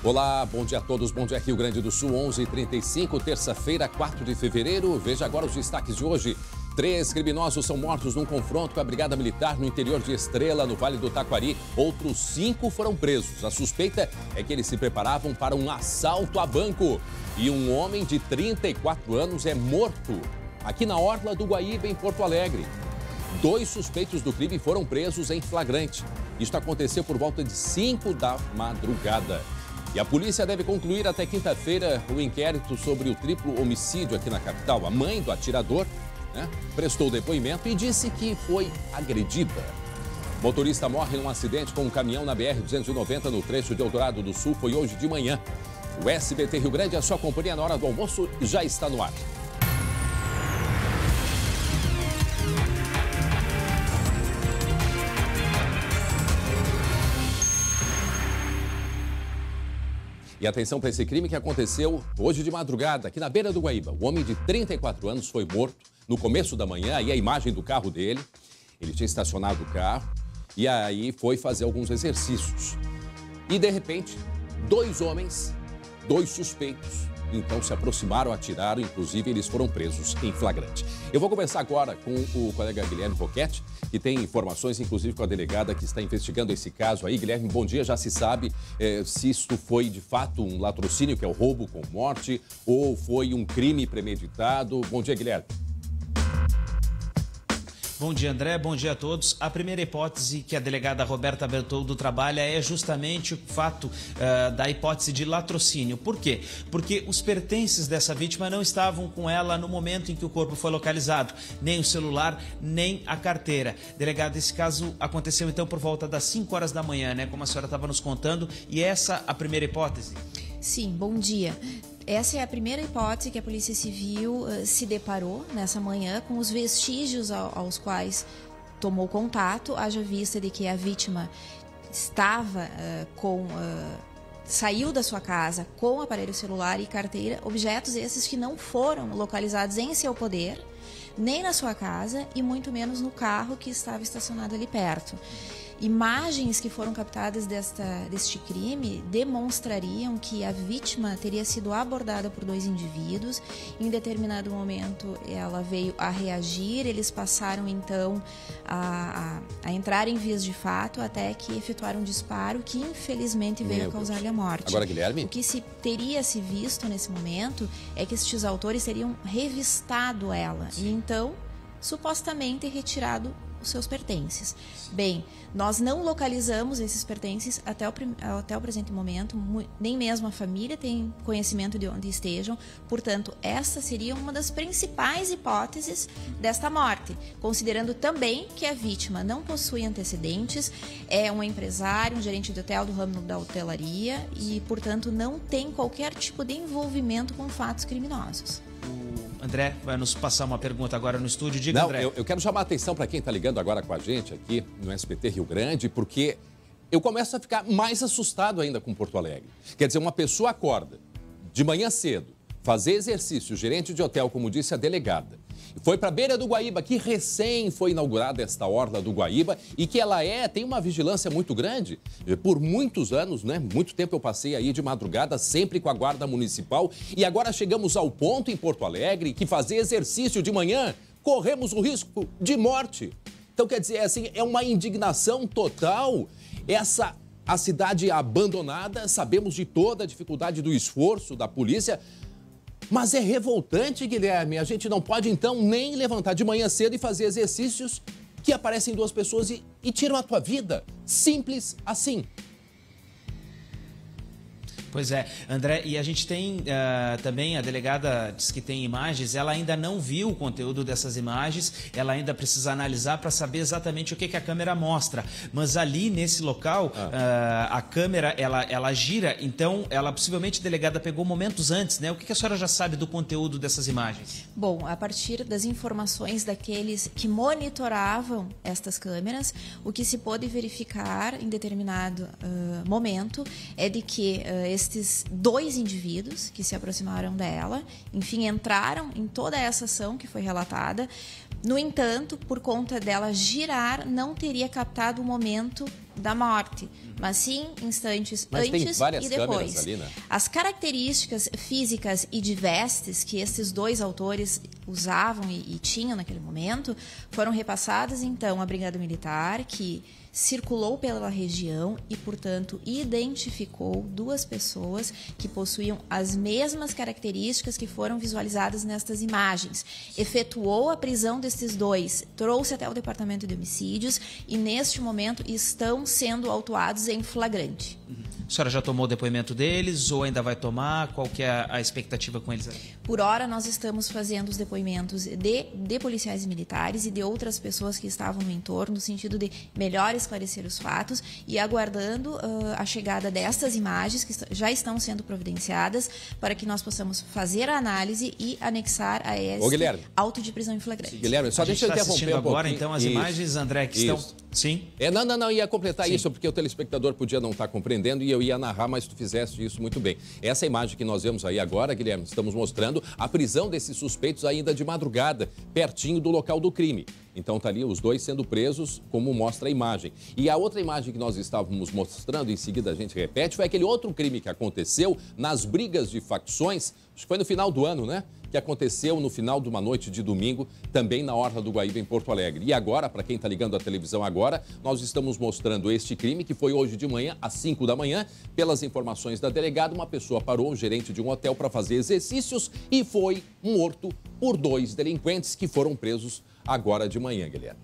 Olá, bom dia a todos, bom dia Rio Grande do Sul, 11h35, terça-feira, 4 de fevereiro. Veja agora os destaques de hoje. 3 criminosos são mortos num confronto com a Brigada Militar no interior de Estrela, no Vale do Taquari. Outros 5 foram presos. A suspeita é que eles se preparavam para um assalto a banco. E um homem de 34 anos é morto aqui na Orla do Guaíba, em Porto Alegre. 2 suspeitos do crime foram presos em flagrante. Isto aconteceu por volta de 5 da madrugada. E a polícia deve concluir até quinta-feira o inquérito sobre o triplo homicídio aqui na capital. A mãe do atirador, prestou depoimento e disse que foi agredida. O motorista morre num acidente com um caminhão na BR-290 no trecho de Eldorado do Sul. Foi hoje de manhã. O SBT Rio Grande, a sua companhia na hora do almoço, já está no ar. E atenção para esse crime que aconteceu hoje de madrugada, aqui na beira do Guaíba. O homem de 34 anos foi morto no começo da manhã, aí a imagem do carro dele. Ele tinha estacionado o carro e aí foi fazer alguns exercícios. E de repente, 2 homens, 2 suspeitos, então se aproximaram, atiraram, inclusive eles foram presos em flagrante. Eu vou conversar agora com o colega Guilherme Roquette, que tem informações, inclusive com a delegada que está investigando esse caso aí. Guilherme, bom dia. Já se sabe se isto foi de fato um latrocínio, que é o roubo com morte, ou foi um crime premeditado. Bom dia, Guilherme. Bom dia, André. Bom dia a todos. A primeira hipótese que a delegada Roberta Bertoldo trabalha é justamente o fato da hipótese de latrocínio. Por quê? Porque os pertences dessa vítima não estavam com ela no momento em que o corpo foi localizado. Nem o celular, nem a carteira. Delegada, esse caso aconteceu então por volta das 5 horas da manhã, né? Como a senhora estava nos contando. E essa a primeira hipótese? Sim, bom dia. Essa é a primeira hipótese que a Polícia Civil se deparou nessa manhã com os vestígios aos quais tomou contato, haja vista de que a vítima estava saiu da sua casa com aparelho celular e carteira, objetos esses que não foram localizados em seu poder, nem na sua casa e muito menos no carro que estava estacionado ali perto. Imagens que foram captadas deste crime demonstrariam que a vítima teria sido abordada por 2 indivíduos. Em determinado momento ela veio a reagir, eles passaram então a entrar em vias de fato até que efetuaram um disparo que infelizmente veio a causar-lhe a morte. Agora, Guilherme? O que teria se visto nesse momento é que estes autores teriam revistado ela e então supostamente retirado os seus pertences. Bem, nós não localizamos esses pertences até o presente momento, nem mesmo a família tem conhecimento de onde estejam, portanto, essa seria uma das principais hipóteses desta morte, considerando também que a vítima não possui antecedentes, é um empresário, um gerente de hotel do ramo da hotelaria e, portanto, não tem qualquer tipo de envolvimento com fatos criminosos. André vai nos passar uma pergunta agora no estúdio. Diga, André. Eu quero chamar a atenção para quem está ligando agora com a gente aqui no SBT Rio Grande, porque eu começo a ficar mais assustado ainda com Porto Alegre. Quer dizer, uma pessoa acorda de manhã cedo, fazer exercício, gerente de hotel, como disse a delegada, foi para a beira do Guaíba, que recém foi inaugurada esta orla do Guaíba e que ela tem uma vigilância muito grande. Por muitos anos, muito tempo eu passei aí de madrugada, sempre com a guarda municipal. E agora chegamos ao ponto em Porto Alegre que fazer exercício de manhã, corremos o risco de morte. Então, quer dizer, assim, é uma indignação total. A cidade abandonada, sabemos de toda a dificuldade do esforço da polícia. Mas é revoltante, Guilherme. A gente não pode, então, nem levantar de manhã cedo e fazer exercícios que aparecem 2 pessoas e tiram a tua vida. Simples assim. Pois é, André, e a gente tem também, a delegada diz que tem imagens, ela ainda não viu o conteúdo dessas imagens, ela ainda precisa analisar para saber exatamente o que a câmera mostra. Mas ali, nesse local, a câmera, ela gira, então, ela possivelmente, delegada, pegou momentos antes, né? O que a senhora já sabe do conteúdo dessas imagens? Bom, a partir das informações daqueles que monitoravam estas câmeras, o que se pôde verificar em determinado momento é de que estes 2 indivíduos que se aproximaram dela, enfim, entraram em toda essa ação que foi relatada. No entanto, por conta dela girar, não teria captado o momento da morte, mas sim instantes mas antes tem várias e depois. câmeras ali, né? As características físicas e de vestes que esses dois autores usavam e tinham naquele momento foram repassadas, então, à Brigada Militar, que circulou pela região e, portanto, identificou duas pessoas que possuíam as mesmas características que foram visualizadas nestas imagens. Efetuou a prisão desses dois, trouxe até o Departamento de Homicídios e, neste momento, estão sendo autuados em flagrante. A senhora já tomou o depoimento deles ou ainda vai tomar? Qual que é a expectativa com eles aqui? Por hora, nós estamos fazendo os depoimentos de policiais militares e de outras pessoas que estavam no entorno, no sentido de melhor esclarecer os fatos e aguardando a chegada destas imagens que já estão sendo providenciadas para que nós possamos fazer a análise e anexar a esse auto de prisão em flagrante. Guilherme, só deixa eu interromper um pouquinho. Agora, então, as imagens, André, que estão... Sim? Não, ia completar isso, porque o telespectador podia não estar compreendendo e eu ia narrar, mas tu fizeste isso muito bem. Essa imagem que nós vemos aí agora, Guilherme, estamos mostrando a prisão desses suspeitos ainda de madrugada, pertinho do local do crime. Então tá ali os dois sendo presos, como mostra a imagem. E a outra imagem que nós estávamos mostrando, em seguida a gente repete, foi aquele outro crime que aconteceu nas brigas de facções, acho que foi no final do ano, né? Que aconteceu no final de uma noite de domingo, também na Orla do Guaíba, em Porto Alegre. E agora, para quem está ligando a televisão agora, nós estamos mostrando este crime, que foi hoje de manhã, às 5 da manhã. Pelas informações da delegada, uma pessoa parou, um gerente de um hotel, para fazer exercícios e foi morto por dois delinquentes que foram presos agora de manhã, Guilherme.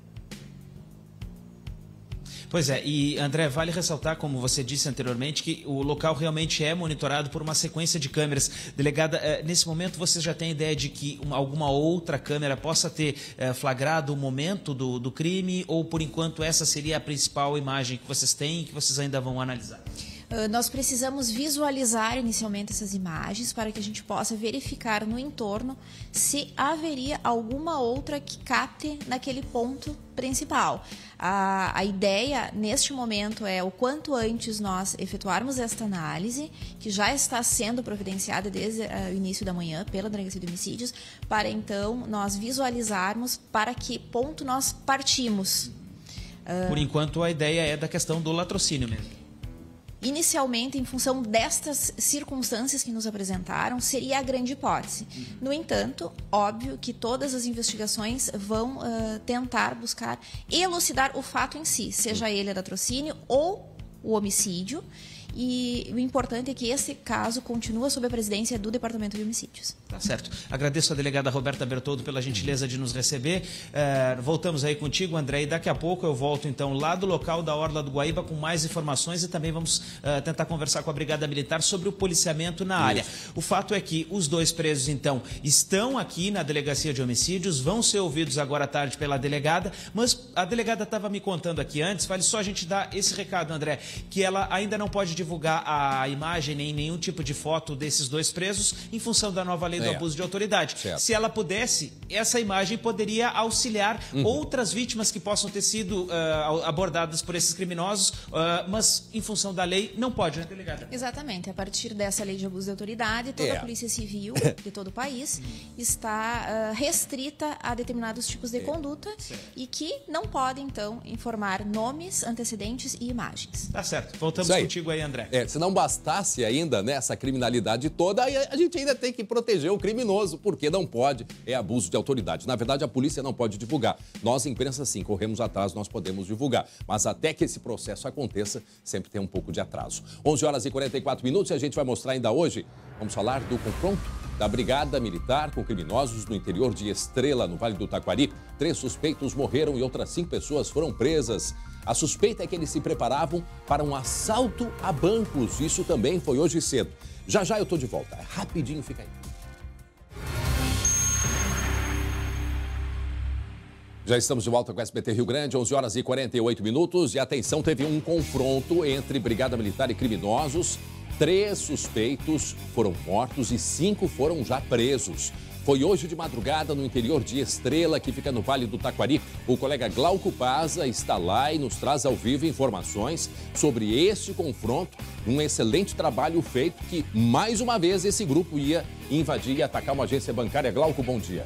Pois é, e André, vale ressaltar, como você disse anteriormente, que o local realmente é monitorado por uma sequência de câmeras. Delegada, nesse momento você já tem ideia de que alguma outra câmera possa ter flagrado o momento do crime ou, por enquanto, essa seria a principal imagem que vocês têm e que vocês ainda vão analisar? Nós precisamos visualizar inicialmente essas imagens para que a gente possa verificar no entorno se haveria alguma outra que capte naquele ponto principal. A ideia, neste momento, é o quanto antes nós efetuarmos esta análise, que já está sendo providenciada desde o início da manhã pela Delegacia de Homicídios, para então nós visualizarmos para que ponto nós partimos. Por enquanto, a ideia é da questão do latrocínio mesmo. Inicialmente, em função destas circunstâncias que nos apresentaram, seria a grande hipótese. No entanto, óbvio que todas as investigações vão tentar buscar elucidar o fato em si, seja ele latrocínio ou o homicídio. E o importante é que esse caso continua sob a presidência do Departamento de Homicídios. Tá certo. Agradeço a delegada Roberta Bertoldo pela gentileza de nos receber. Voltamos aí contigo, André, e daqui a pouco eu volto então lá do local da Orla do Guaíba com mais informações e também vamos tentar conversar com a Brigada Militar sobre o policiamento na área. O fato é que os dois presos então estão aqui na Delegacia de Homicídios, vão ser ouvidos agora à tarde pela delegada, mas a delegada estava me contando aqui antes, vale só a gente dar esse recado, André, que ela ainda não pode divulgar a imagem nem nenhum tipo de foto desses dois presos em função da nova lei do abuso de autoridade. Certo. Se ela pudesse, essa imagem poderia auxiliar outras vítimas que possam ter sido abordadas por esses criminosos, mas em função da lei não pode, né, delegada? Exatamente. A partir dessa lei de abuso de autoridade, toda a Polícia Civil de todo o país está restrita a determinados tipos de conduta e que não pode, então, informar nomes, antecedentes e imagens. Tá certo. Voltamos contigo aí, André. Se não bastasse ainda, né, essa criminalidade toda, a gente ainda tem que proteger o criminoso, porque não pode, é abuso de autoridade. Na verdade, a polícia não pode divulgar. Nós, imprensa, sim, corremos atrás, nós podemos divulgar. Mas até que esse processo aconteça, sempre tem um pouco de atraso. 11h44 e a gente vai mostrar ainda hoje, vamos falar do confronto da Brigada Militar com criminosos no interior de Estrela, no Vale do Taquari. 3 suspeitos morreram e outras 5 pessoas foram presas. A suspeita é que eles se preparavam para um assalto a bancos. Isso também foi hoje cedo. Já já eu tô de volta. Rapidinho, fica aí. Já estamos de volta com o SBT Rio Grande, 11h48. E atenção, teve um confronto entre Brigada Militar e criminosos. 3 suspeitos foram mortos e 5 foram já presos. Foi hoje de madrugada no interior de Estrela, que fica no Vale do Taquari. O colega Glauco Paza está lá e nos traz ao vivo informações sobre esse confronto. Um excelente trabalho feito que, mais uma vez, esse grupo ia invadir e atacar uma agência bancária. Glauco, bom dia.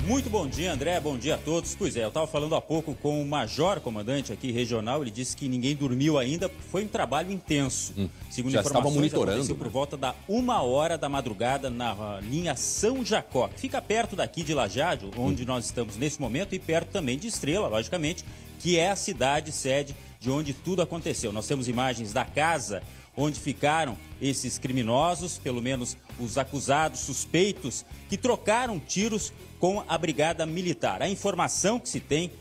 Muito bom dia, André. Bom dia a todos. Pois é, eu estava falando há pouco com o major comandante aqui regional. Ele disse que ninguém dormiu ainda, porque foi um trabalho intenso. Segundo Já estava monitorando, aconteceu por volta da 1h da madrugada na linha São Jacó, que fica perto daqui de Lajeado, onde nós estamos nesse momento, e perto também de Estrela, logicamente, que é a cidade sede de onde tudo aconteceu. Nós temos imagens da casa onde ficaram esses criminosos, pelo menos os acusados, suspeitos, que trocaram tiros com a Brigada Militar. A informação que se tem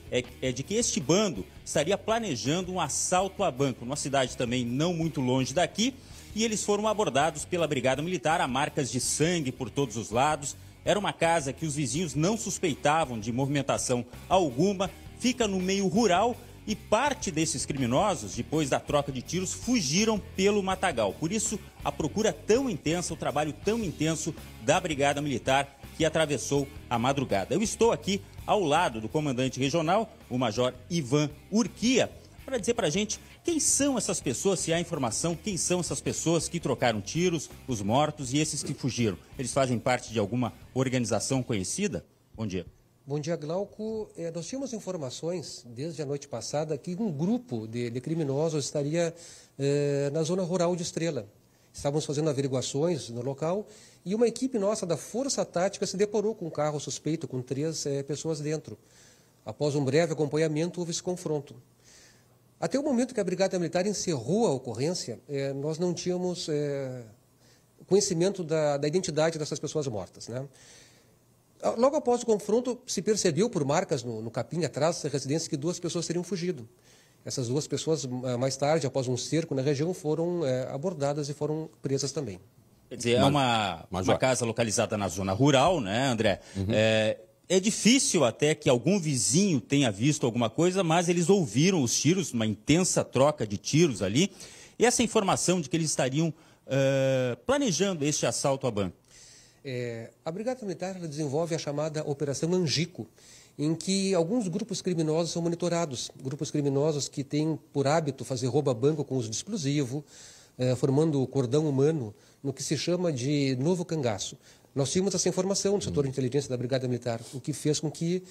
é de que este bando estaria planejando um assalto a banco, numa cidade também não muito longe daqui, e eles foram abordados pela Brigada Militar, há marcas de sangue por todos os lados. Era uma casa que os vizinhos não suspeitavam de movimentação alguma, fica no meio rural, e parte desses criminosos, depois da troca de tiros, fugiram pelo matagal. Por isso, a procura tão intensa, o trabalho tão intenso da Brigada Militar que atravessou a madrugada. Eu estou aqui ao lado do comandante regional, o Major Ivan Urquia, para dizer para a gente quem são essas pessoas, se há informação, quem são essas pessoas que trocaram tiros, os mortos e esses que fugiram. Eles fazem parte de alguma organização conhecida? Bom dia. Bom dia, Glauco. Nós tínhamos informações desde a noite passada que um grupo de criminosos estaria na zona rural de Estrela. Estávamos fazendo averiguações no local e uma equipe nossa da Força Tática se deparou com um carro suspeito com 3 pessoas dentro. Após um breve acompanhamento, houve esse confronto. Até o momento que a Brigada Militar encerrou a ocorrência, nós não tínhamos conhecimento da identidade dessas pessoas mortas, né? Logo após o confronto, se percebeu por marcas no capim atrás da residência que 2 pessoas teriam fugido. Essas 2 pessoas, mais tarde, após um cerco na região, foram abordadas e foram presas também. Quer dizer, é uma casa localizada na zona rural, né, André? Uhum. É difícil até que algum vizinho tenha visto alguma coisa, mas eles ouviram os tiros, uma intensa troca de tiros ali. E essa informação de que eles estariam planejando este assalto a banco. A Brigada Militar desenvolve a chamada Operação Angico, em que alguns grupos criminosos são monitorados. Grupos criminosos que têm por hábito fazer roubo a banco com uso de explosivo, formando cordão humano, no que se chama de novo cangaço. Nós tínhamos essa informação do setor de inteligência da Brigada Militar, o que fez com que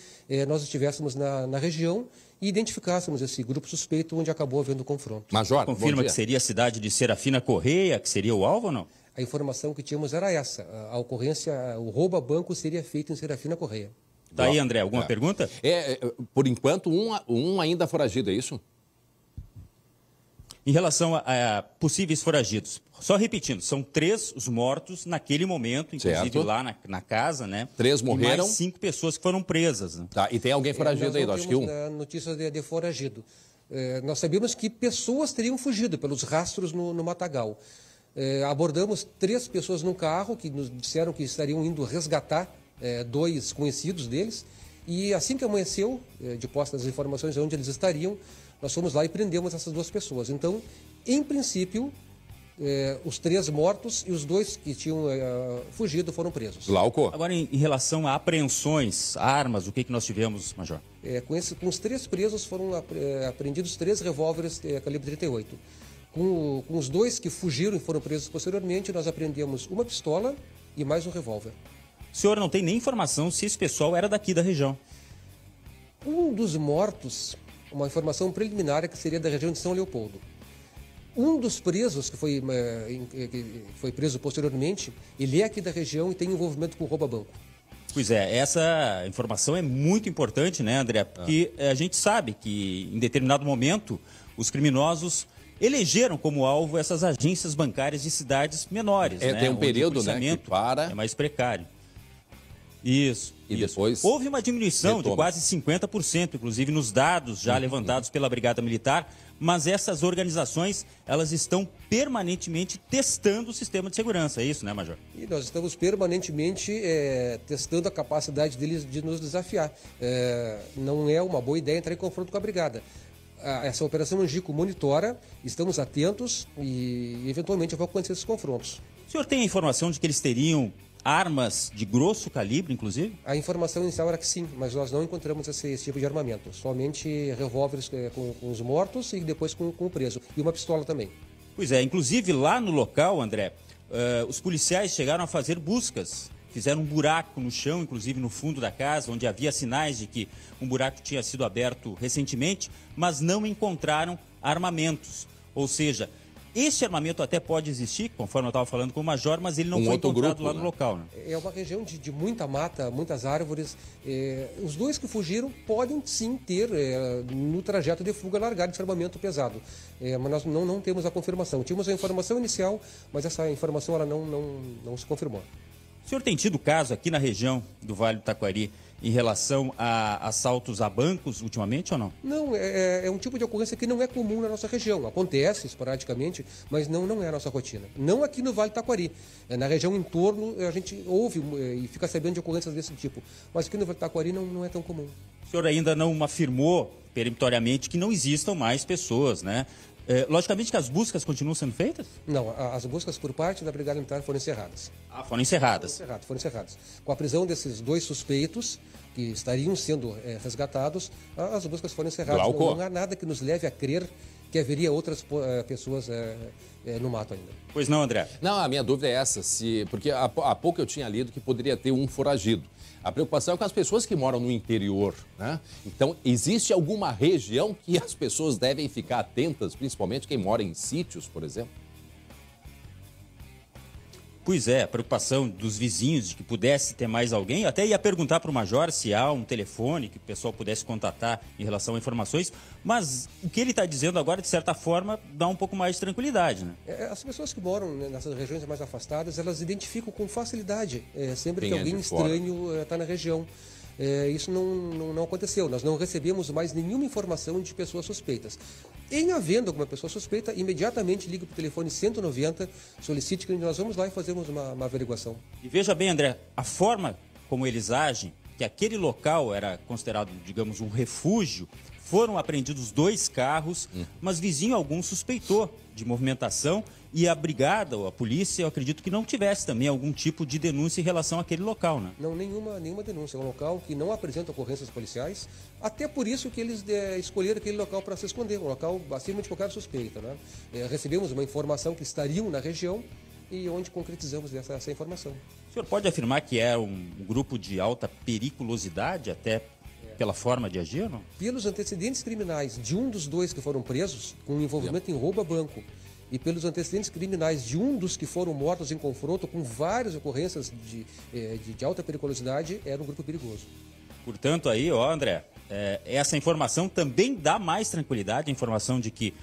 nós estivéssemos na região e identificássemos esse grupo suspeito onde acabou havendo confronto. Major, confirma que seria a cidade de Serafina Correia, que seria o alvo ou não? A informação que tínhamos era essa. A ocorrência, o roubo a banco seria feito em Serafina Correia. Tá aí, André, alguma pergunta? Por enquanto, um ainda foragido, é isso? Em relação a possíveis foragidos, só repetindo, são 3 os mortos naquele momento, inclusive lá na casa, né? 3 morreram. E mais 5 pessoas que foram presas. Né? Tá, e tem alguém foragido aí, acho que um. Notícias de foragido. Nós sabemos que pessoas teriam fugido pelos rastros no matagal. Abordamos 3 pessoas num carro que nos disseram que estariam indo resgatar 2 conhecidos deles. E assim que amanheceu, de posse das informações de onde eles estariam, nós fomos lá e prendemos essas 2 pessoas. Então, em princípio, os 3 mortos e os 2 que tinham fugido foram presos. Glauco. Agora, em relação a apreensões, armas, o que nós tivemos, Major? Com os 3 presos foram apreendidos 3 revólveres calibre 38. Com os 2 que fugiram e foram presos posteriormente, nós apreendemos uma pistola e mais um revólver. O senhor não tem nem informação se esse pessoal era daqui da região? Um dos mortos, uma informação preliminar, é que seria da região de São Leopoldo. Um dos presos, que foi preso posteriormente, ele é aqui da região e tem envolvimento com roubo a banco. Pois é, essa informação é muito importante, né, André? Porque a gente sabe que, em determinado momento, os criminosos elegeram como alvo essas agências bancárias de cidades menores. Né? Tem um período, né, que para... é mais precário. Isso. Depois houve uma diminuição de quase 50%, inclusive nos dados já levantados pela Brigada Militar, mas essas organizações, elas estão permanentemente testando o sistema de segurança, é isso, né, Major? E nós estamos permanentemente testando a capacidade deles de nos desafiar. Não é uma boa ideia entrar em confronto com a Brigada. Essa Operação Angico monitora, estamos atentos e eventualmente vão acontecer esses confrontos. O senhor tem a informação de que eles teriam armas de grosso calibre, inclusive? A informação inicial era que sim, mas nós não encontramos esse tipo de armamento. Somente revólveres com os mortos e depois com o preso. E uma pistola também. Pois é, inclusive lá no local, André, os policiais chegaram a fazer buscas fizeram um buraco no chão, inclusive no fundo da casa, onde havia sinais de que um buraco tinha sido aberto recentemente, mas não encontraram armamentos. Ou seja, esse armamento até pode existir, conforme eu estava falando com o Major, mas ele não foi encontrado lá no local. Né? É uma região de muita mata, muitas árvores. Os dois que fugiram podem sim ter, no trajeto de fuga, largado esse armamento pesado. Mas nós não temos a confirmação. Tínhamos a informação inicial, mas essa informação ela não se confirmou. O senhor tem tido caso aqui na região do Vale do Taquari em relação a assaltos a bancos ultimamente ou não? Não, é um tipo de ocorrência que não é comum na nossa região. Acontece esporadicamente, mas não é a nossa rotina. Não aqui no Vale do Taquari. Na região em torno, a gente ouve e fica sabendo de ocorrências desse tipo. Mas aqui no Vale do Taquari não é tão comum. O senhor ainda não afirmou peremptoriamente que não existam mais pessoas, né? Logicamente que as buscas continuam sendo feitas? Não, as buscas por parte da Brigada Militar foram encerradas. Ah, foram encerradas? Foram encerradas. Com a prisão desses 2 suspeitos, que estariam sendo resgatados, as buscas foram encerradas. Não há nada que nos leve a crer que haveria outras pessoas no mato ainda. Pois não, André? Não, a minha dúvida é essa, porque há pouco eu tinha lido que poderia ter um foragido. A preocupação é com as pessoas que moram no interior, né? Então, existe alguma região que as pessoas devem ficar atentas, principalmente quem mora em sítios, por exemplo? Pois é, a preocupação dos vizinhos de que pudesse ter mais alguém. Até ia perguntar para o Major se há um telefone que o pessoal pudesse contatar em relação a informações, mas o que ele está dizendo agora, de certa forma, dá um pouco mais de tranquilidade, né? As pessoas que moram nessas regiões mais afastadas, elas identificam com facilidade sempre Quem que alguém estranho está na região. Isso não aconteceu. Nós não recebemos mais nenhuma informação de pessoas suspeitas. Em havendo alguma pessoa suspeita, imediatamente ligue para o telefone 190, solicite que nós vamos lá e fazemos uma averiguação. E veja bem, André, a forma como eles agem, que aquele local era considerado, digamos, um refúgio, foram apreendidos 2 carros, mas vizinho algum suspeitou de movimentação e a brigada ou a polícia, eu acredito que não tivesse também algum tipo de denúncia em relação àquele local, né? Não, nenhuma denúncia. É um local que não apresenta ocorrências policiais, até por isso que eles escolheram aquele local para se esconder, um local acima de qualquer suspeita, né? Recebemos uma informação que estariam na região e onde concretizamos essa informação. O senhor pode afirmar que é um grupo de alta periculosidade, até pela forma de agir ou não? Pelos antecedentes criminais de um dos 2 que foram presos, com envolvimento em roubo a banco, e pelos antecedentes criminais de um dos que foram mortos em confronto com várias ocorrências de alta periculosidade, era um grupo perigoso. Portanto, aí, André, essa informação também dá mais tranquilidade, a informação de que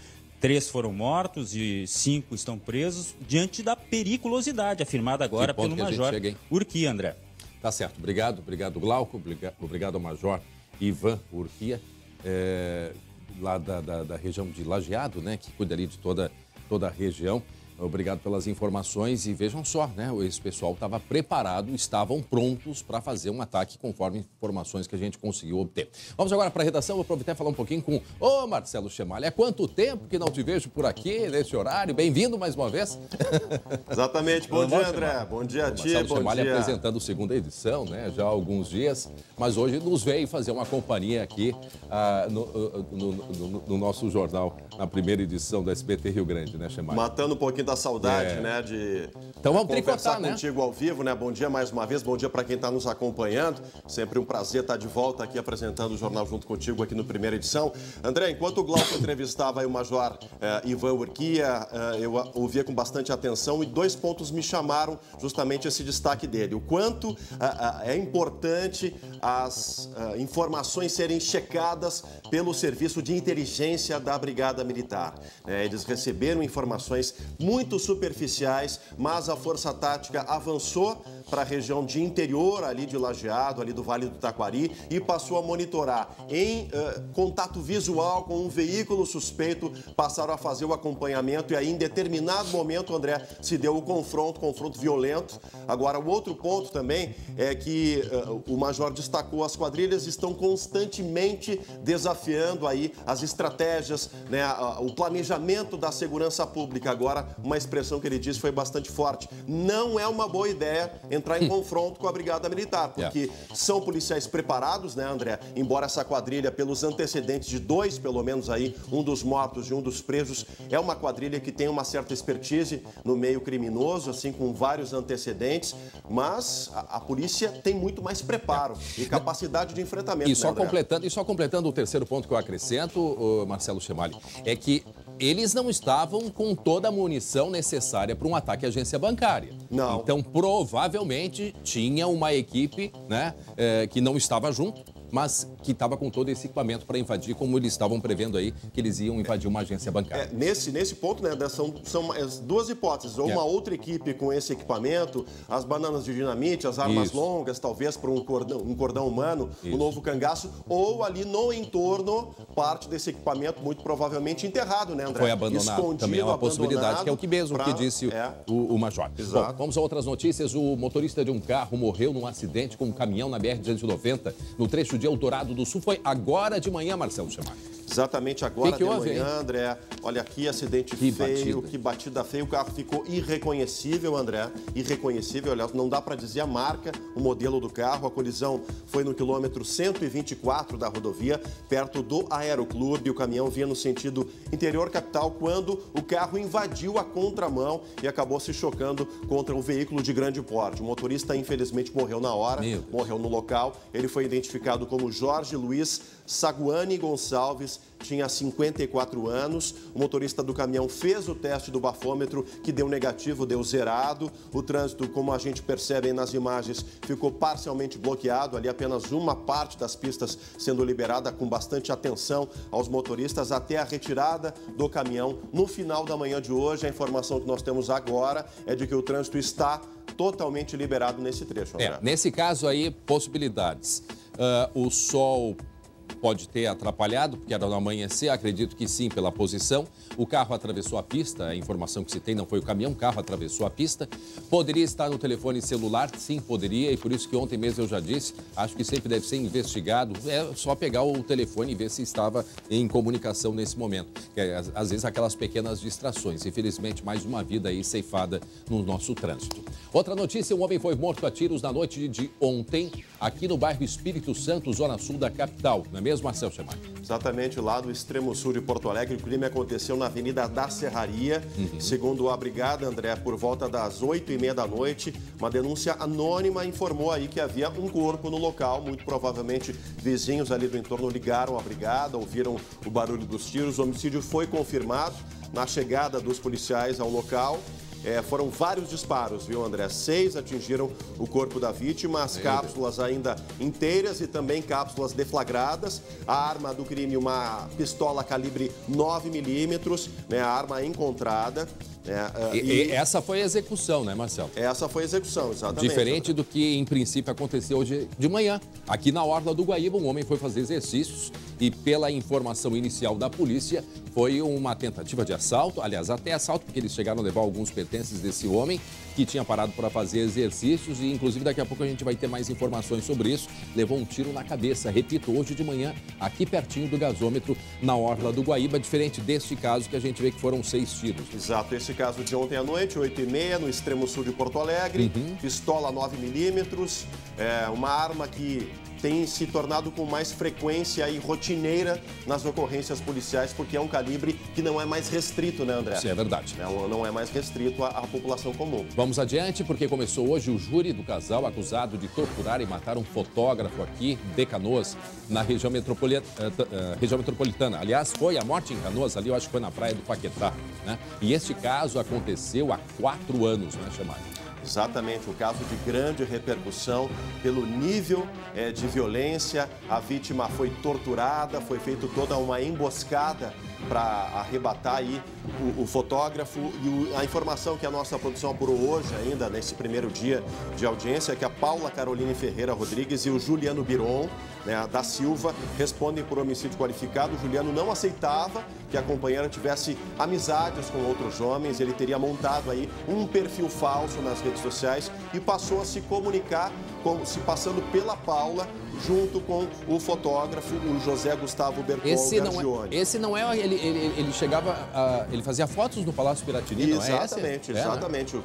3 foram mortos e 5 estão presos, diante da periculosidade afirmada agora pelo Major Urquia, André. Tá certo. Obrigado Glauco, obrigado ao Major Ivan Urquia, lá da região de Lajeado, né, que cuida ali de toda a região. Obrigado pelas informações e vejam só, né? Esse pessoal estava preparado, estavam prontos para fazer um ataque conforme informações que a gente conseguiu obter. Vamos agora para a redação, vou aproveitar e falar um pouquinho com o Marcelo Chemalha. Há quanto tempo que não te vejo por aqui, nesse horário? Bem-vindo mais uma vez. Exatamente. Bom dia, André. Bom dia a ti. Marcelo Chemalha apresentando a 2ª edição, né? Já há alguns dias, mas hoje nos veio fazer uma companhia aqui no nosso jornal, na 1ª edição do SBT Rio Grande, né, Chemalha? Matando um pouquinho da saudade, né, de então vamos conversar tricotar, contigo ao vivo, né? Bom dia mais uma vez, bom dia para quem está nos acompanhando. Sempre um prazer estar de volta aqui apresentando o jornal junto contigo aqui no 1ª edição. André, enquanto o Glauco entrevistava aí o Major Ivan Urquia, eu ouvia com bastante atenção e 2 pontos me chamaram justamente esse destaque dele. O quanto é importante as informações serem checadas pelo Serviço de Inteligência da Brigada Militar. Eles receberam informações muito superficiais, mas a Força Tática avançou para a região de interior, ali de Lajeado, ali do Vale do Taquari, e passou a monitorar. Em contato visual com um veículo suspeito, passaram a fazer o acompanhamento e aí, em determinado momento, André, se deu o confronto violento. Agora, o outro ponto também é que o Major destacou, as quadrilhas estão constantemente desafiando aí as estratégias, né, o planejamento da segurança pública. Agora, uma expressão que ele disse foi bastante forte. Não é uma boa ideia entrar em confronto com a Brigada Militar, porque são policiais preparados, né, André? Embora essa quadrilha, pelos antecedentes de 2, pelo menos aí, um dos mortos e um dos presos, é uma quadrilha que tem uma certa expertise no meio criminoso, assim, com vários antecedentes, mas a polícia tem muito mais preparo e capacidade de enfrentamento. E só completando o terceiro ponto que eu acrescento, Marcelo Chemali, é que eles não estavam com toda a munição necessária para um ataque à agência bancária. Não. Então, provavelmente, tinha uma equipe, né, que não estava junto, mas que estava com todo esse equipamento para invadir, como eles estavam prevendo aí, que eles iam invadir uma agência bancária. Nesse ponto, né, são as duas hipóteses. Ou uma outra equipe com esse equipamento, as bananas de dinamite, as armas longas, talvez para um cordão humano, o novo cangaço, ou ali no entorno, parte desse equipamento muito provavelmente enterrado, né, André? Foi abandonado. Escondido, também é uma possibilidade, que é o que mesmo que disse o Major. Exato. Bom, vamos a outras notícias. O motorista de um carro morreu num acidente com um caminhão na BR-290, no trecho de Eldorado do Sul. Foi agora de manhã, Marcelo Chemali. Exatamente agora de manhã, houve, André. Olha aqui, acidente feio, que batida feia. O carro ficou irreconhecível, André. Irreconhecível, aliás, não dá para dizer a marca, o modelo do carro. A colisão foi no quilômetro 124 da rodovia, perto do Aeroclube. O caminhão vinha no sentido interior capital quando o carro invadiu a contramão e acabou se chocando contra um veículo de grande porte. O motorista, infelizmente, morreu na hora, morreu no local. Ele foi identificado como Jorge Luiz Saguani Gonçalves, tinha 54 anos. O motorista do caminhão fez o teste do bafômetro, que deu negativo, deu zerado. O trânsito, como a gente percebe aí nas imagens, ficou parcialmente bloqueado. Ali apenas uma parte das pistas sendo liberada, com bastante atenção aos motoristas, até a retirada do caminhão. No final da manhã de hoje, a informação que nós temos agora é de que o trânsito está totalmente liberado nesse trecho, André. Nesse caso aí, possibilidades. O sol pode ter atrapalhado, porque era no amanhecer, acredito que sim, pela posição. O carro atravessou a pista, a informação que se tem não foi o caminhão, o carro atravessou a pista. Poderia estar no telefone celular? Sim, poderia, e por isso que ontem mesmo eu já disse, acho que sempre deve ser investigado. É só pegar o telefone e ver se estava em comunicação nesse momento. Às vezes aquelas pequenas distrações. Infelizmente, mais uma vida aí ceifada no nosso trânsito. Outra notícia, um homem foi morto a tiros na noite de ontem, aqui no bairro Espírito Santo, zona sul da capital. Não é mesmo, Marcelo Chemali? Exatamente, lá do extremo sul de Porto Alegre. O crime aconteceu na Avenida da Serraria. Segundo a brigada, André, por volta das 8h30 da noite, uma denúncia anônima informou aí que havia um corpo no local. Muito provavelmente vizinhos ali do entorno ligaram à brigada, ouviram o barulho dos tiros. O homicídio foi confirmado na chegada dos policiais ao local. Foram vários disparos, viu, André? 6 atingiram o corpo da vítima, as cápsulas ainda inteiras e também cápsulas deflagradas. A arma do crime, uma pistola calibre 9mm, né, a arma encontrada. E essa foi a execução, né, Marcelo? Essa foi a execução, exatamente. Diferente do que, em princípio, aconteceu hoje de manhã. Aqui na Orla do Guaíba, um homem foi fazer exercícios e, pela informação inicial da polícia, foi uma tentativa de assalto. Aliás, até assalto, porque eles chegaram a levar alguns pertences desse homem que tinha parado para fazer exercícios e, inclusive, daqui a pouco a gente vai ter mais informações sobre isso. Levou um tiro na cabeça, repito, hoje de manhã, aqui pertinho do gasômetro, na Orla do Guaíba, diferente deste caso que a gente vê que foram 6 tiros. Exato, esse caso de ontem à noite, 8h30, no extremo sul de Porto Alegre, pistola 9mm, uma arma que tem se tornado com mais frequência e rotineira nas ocorrências policiais, porque é um calibre que não é mais restrito, né, André? Isso é verdade. Não é mais restrito à população comum. Vamos adiante, porque começou hoje o júri do casal acusado de torturar e matar um fotógrafo aqui de Canoas, na região metropolitana. Aliás, foi a morte em Canoas, ali eu acho que foi na praia do Paquetá, né? E este caso aconteceu há 4 anos, né, Chemali? Exatamente, um caso de grande repercussão pelo nível de violência. A vítima foi torturada, foi feita toda uma emboscada para arrebatar aí o fotógrafo. E a informação que a nossa produção apurou hoje ainda, nesse primeiro dia de audiência, é que a Paula Caroline Ferreira Rodrigues e o Juliano Biron, né, da Silva, respondem por homicídio qualificado. O Juliano não aceitava que a companheira tivesse amizades com outros homens. Ele teria montado aí um perfil falso nas redes sociais e passou a se comunicar se passando pela Paula, junto com o fotógrafo, o José Gustavo Berton Gargione. Esse não é, ele chegava, Ele fazia fotos no Palácio Piratini, não é? Exatamente, exatamente.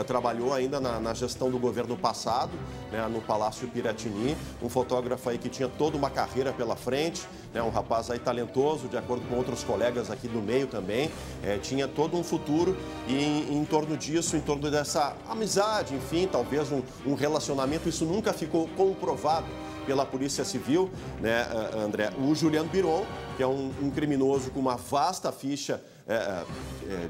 Trabalhou ainda na gestão do governo passado, né, no Palácio Piratini. Um fotógrafo aí que tinha toda uma carreira pela frente, né, um rapaz aí talentoso, de acordo com outros colegas aqui do meio também. Tinha todo um futuro e em torno disso, em torno dessa amizade, enfim, talvez um relacionamento, isso nunca ficou comprovado pela Polícia Civil, né, André? O Juliano Biron, que é um criminoso com uma vasta ficha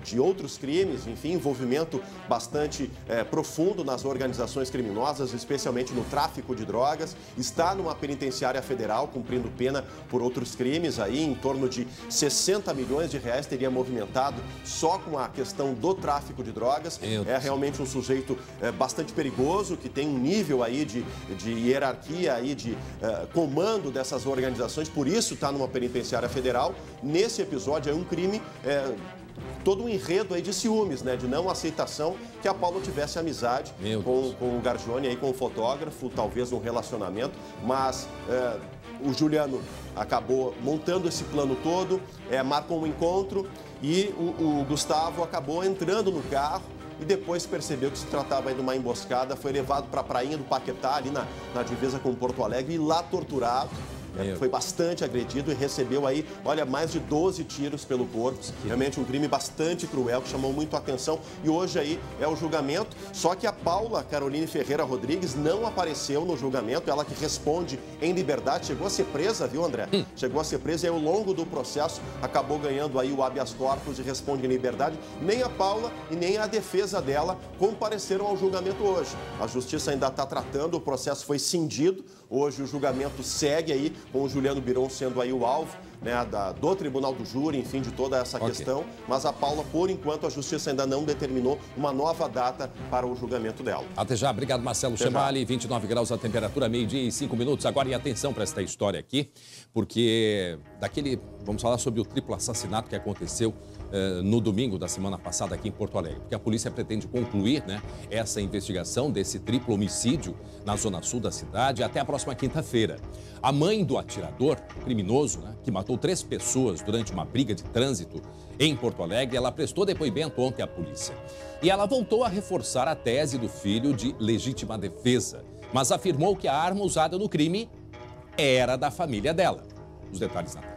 de outros crimes, enfim, envolvimento bastante profundo nas organizações criminosas, especialmente no tráfico de drogas, está numa penitenciária federal cumprindo pena por outros crimes aí, em torno de 60 milhões de reais teria movimentado só com a questão do tráfico de drogas. É realmente um sujeito bastante perigoso, que tem um nível aí de hierarquia aí, de comando dessas organizações, por isso está numa penitenciária federal. Nesse episódio é um crime, todo um enredo aí de ciúmes, né? De não aceitação que a Paula tivesse amizade com o Gargione, aí, com o fotógrafo, talvez um relacionamento, mas o Juliano acabou montando esse plano todo, marcou um encontro e o Gustavo acabou entrando no carro e depois percebeu que se tratava aí de uma emboscada, foi levado para a prainha do Paquetá, ali na divisa com Porto Alegre, e lá torturado. Foi bastante agredido e recebeu aí, olha, mais de 12 tiros pelo corpo. Realmente um crime bastante cruel, que chamou muito a atenção. E hoje aí é o julgamento. Só que a Paula Caroline Ferreira Rodrigues não apareceu no julgamento. Ela que responde em liberdade. Chegou a ser presa, viu, André? Chegou a ser presa e ao longo do processo acabou ganhando aí o habeas corpus e responde em liberdade. Nem a Paula e nem a defesa dela compareceram ao julgamento hoje. A Justiça ainda está tratando, o processo foi cindido. Hoje o julgamento segue aí, com o Juliano Biron sendo aí o alvo, né, do Tribunal do Júri, enfim, de toda essa questão. Mas a Paula, por enquanto, a Justiça ainda não determinou uma nova data para o julgamento dela. Até já. Obrigado, Marcelo Chemali. 29 graus a temperatura, 12:05. Agora, e atenção para esta história aqui, porque vamos falar sobre o triplo assassinato que aconteceu no domingo da semana passada aqui em Porto Alegre. Porque a polícia pretende concluir, né, essa investigação desse triplo homicídio na zona sul da cidade até a próxima quinta-feira. A mãe do atirador, criminoso, né, que matou 3 pessoas durante uma briga de trânsito em Porto Alegre, ela prestou depoimento ontem à polícia. E ela voltou a reforçar a tese do filho de legítima defesa, mas afirmou que a arma usada no crime era da família dela. Os detalhes na tela.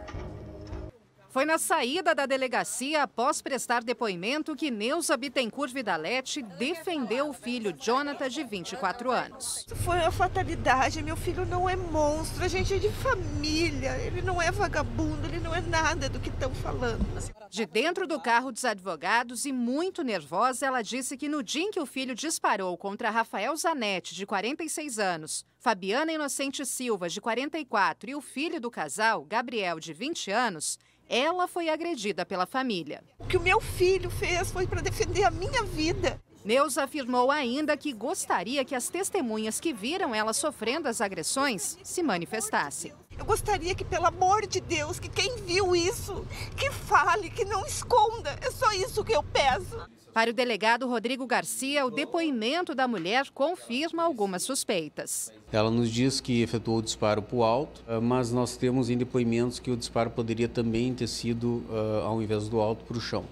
Foi na saída da delegacia, após prestar depoimento, que Neuza Bittencourt Vidalete defendeu o filho Jonathan, de 24 anos. Foi uma fatalidade, meu filho não é monstro, a gente é de família, ele não é vagabundo, ele não é nada do que estão falando. De dentro do carro dos advogados e muito nervosa, ela disse que no dia em que o filho disparou contra Rafael Zanetti, de 46 anos, Fabiana Inocente Silva, de 44, e o filho do casal, Gabriel, de 20 anos, ela foi agredida pela família. O que o meu filho fez foi para defender a minha vida. Neuza afirmou ainda que gostaria que as testemunhas que viram ela sofrendo as agressões se manifestassem. Eu gostaria que, pelo amor de Deus, que quem viu isso, que fale, que não esconda. É só isso que eu peço. Para o delegado Rodrigo Garcia, o depoimento da mulher confirma algumas suspeitas. Ela nos diz que efetuou o disparo para o alto, mas nós temos em depoimentos que o disparo poderia também ter sido, ao invés do alto, para o chão.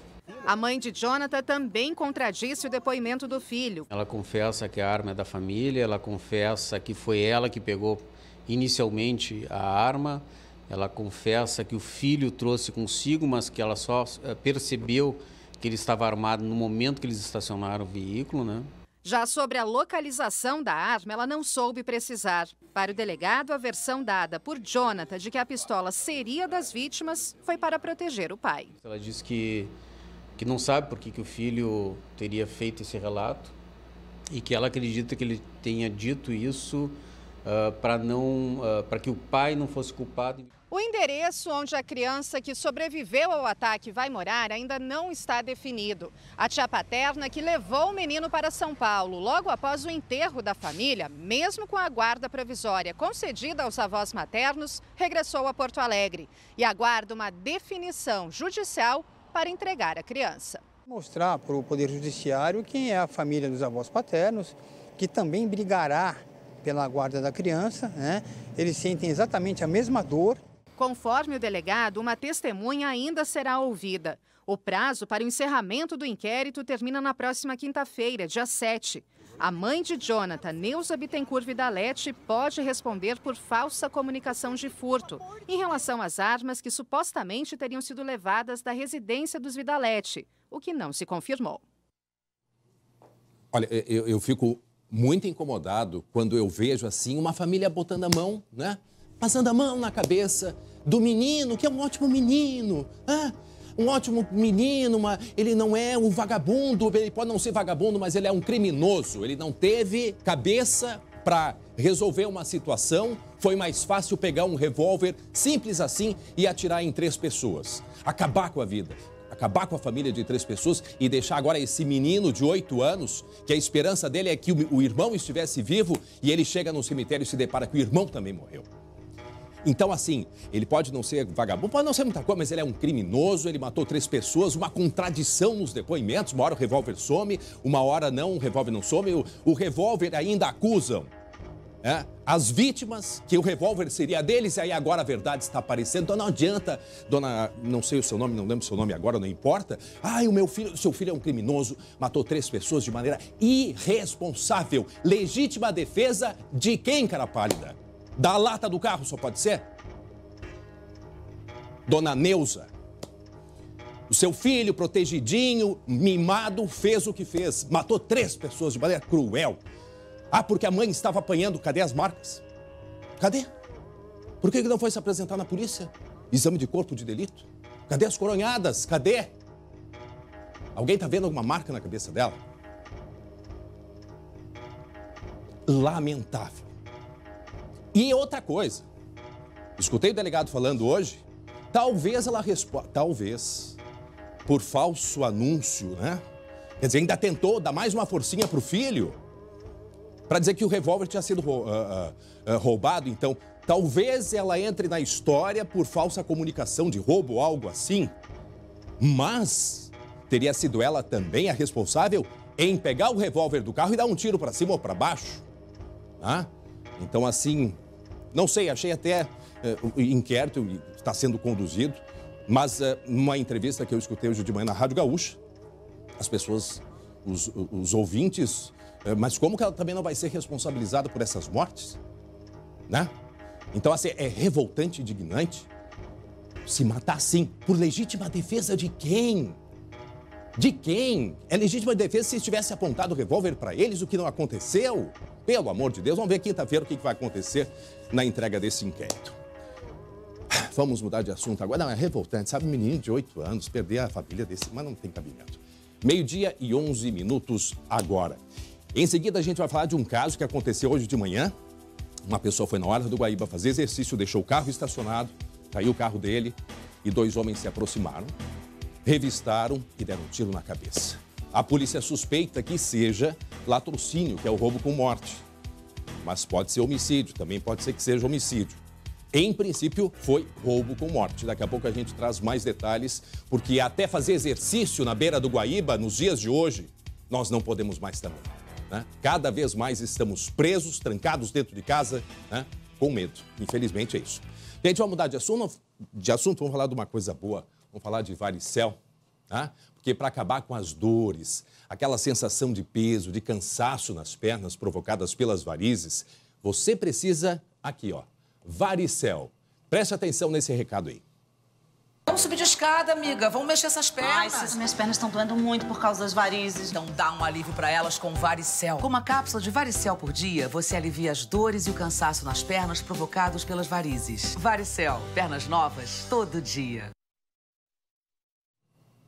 A mãe de Jonathan também contradisse o depoimento do filho. Ela confessa que a arma é da família, ela confessa que foi ela que pegou inicialmente a arma, ela confessa que o filho trouxe consigo, mas que ela só percebeu que ele estava armado no momento que eles estacionaram o veículo, né? Já sobre a localização da arma, ela não soube precisar. Para o delegado, a versão dada por Jonathan de que a pistola seria das vítimas foi para proteger o pai. Ela disse que não sabe por que o filho teria feito esse relato e que ela acredita que ele tenha dito isso para que o pai não fosse culpado. O endereço onde a criança que sobreviveu ao ataque vai morar ainda não está definido. A tia paterna, que levou o menino para São Paulo logo após o enterro da família, mesmo com a guarda provisória concedida aos avós maternos, regressou a Porto Alegre e aguarda uma definição judicial para entregar a criança. Mostrar para o Poder Judiciário quem é a família dos avós paternos, que também brigará pela guarda da criança, né? Eles sentem exatamente a mesma dor Conforme o delegado, uma testemunha ainda será ouvida. O prazo para o encerramento do inquérito termina na próxima quinta-feira, dia 7. A mãe de Jonathan, Neuza Bittencourt Vidalete, pode responder por falsa comunicação de furto em relação às armas que supostamente teriam sido levadas da residência dos Vidalete, o que não se confirmou. Olha, eu fico muito incomodado quando eu vejo assim uma família botando a mão, né? Passando a mão na cabeça do menino, que é um ótimo menino, um ótimo menino, ele não é um vagabundo, ele pode não ser vagabundo, mas ele é um criminoso. Ele não teve cabeça para resolver uma situação, foi mais fácil pegar um revólver simples assim e atirar em 3 pessoas. Acabar com a vida, acabar com a família de 3 pessoas e deixar agora esse menino de 8 anos, que a esperança dele é que o irmão estivesse vivo e ele chega no cemitério e se depara que o irmão também morreu. Então, assim, ele pode não ser vagabundo, pode não ser muita coisa, mas ele é um criminoso, ele matou 3 pessoas, uma contradição nos depoimentos, uma hora o revólver some, uma hora não, o revólver não some, o revólver ainda acusam as vítimas que o revólver seria deles, e aí agora a verdade está aparecendo. Então não adianta, dona, não sei o seu nome, não lembro o seu nome agora, não importa. Seu filho é um criminoso, matou 3 pessoas de maneira irresponsável. Legítima defesa de quem, cara pálida? Da lata do carro só pode ser? Dona Neuza, o seu filho protegidinho, mimado, fez o que fez. Matou 3 pessoas de maneira cruel. Porque a mãe estava apanhando. Cadê as marcas? Cadê? Por que não foi se apresentar na polícia? Exame de corpo de delito? Cadê as coronhadas? Cadê? Alguém está vendo alguma marca na cabeça dela? Lamentável. E outra coisa, escutei o delegado falando hoje, talvez ela responda, talvez, por falso anúncio, né? Quer dizer, ainda tentou dar mais uma forcinha pro filho, para dizer que o revólver tinha sido roubado. Então, talvez ela entre na história por falsa comunicação de roubo ou algo assim, mas teria sido ela também a responsável em pegar o revólver do carro e dar um tiro para cima ou para baixo. Então, assim... Não sei, achei até o inquérito está sendo conduzido, mas numa entrevista que eu escutei hoje de manhã na Rádio Gaúcha, as pessoas, os ouvintes, mas como que ela também não vai ser responsabilizada por essas mortes? Né? Então, assim, é revoltante e indignante se matar assim, por legítima defesa de quem? De quem? É legítima defesa se tivesse apontado o revólver para eles, o que não aconteceu? Pelo amor de Deus, vamos ver quinta-feira o que vai acontecer na entrega desse inquérito. Vamos mudar de assunto agora. Não, é revoltante, sabe? Um menino de 8 anos perder a família desse, mas não tem cabimento. 12h11 agora. Em seguida, a gente vai falar de um caso que aconteceu hoje de manhã. Uma pessoa foi na Orla do Guaíba fazer exercício, deixou o carro estacionado, caiu o carro dele e 2 homens se aproximaram, revistaram e deram um tiro na cabeça. A polícia suspeita que seja latrocínio, que é o roubo com morte. Mas pode ser homicídio, também pode ser que seja homicídio. Em princípio, foi roubo com morte. Daqui a pouco a gente traz mais detalhes, porque até fazer exercício na beira do Guaíba, nos dias de hoje, nós não podemos mais também. Né? Cada vez mais estamos presos, trancados dentro de casa, né? Com medo. Infelizmente é isso. Gente, vamos mudar de assunto, vamos falar de uma coisa boa. Vamos falar de varicel, tá? Porque para acabar com as dores, aquela sensação de peso, de cansaço nas pernas provocadas pelas varizes, você precisa, aqui ó, varicel. Preste atenção nesse recado aí. Vamos subir de escada, amiga. Vamos mexer essas pernas. Ai, minhas pernas estão doendo muito por causa das varizes. Então dá um alívio pra elas com varicel. Com uma cápsula de varicel por dia, você alivia as dores e o cansaço nas pernas provocados pelas varizes. Varicel, pernas novas todo dia.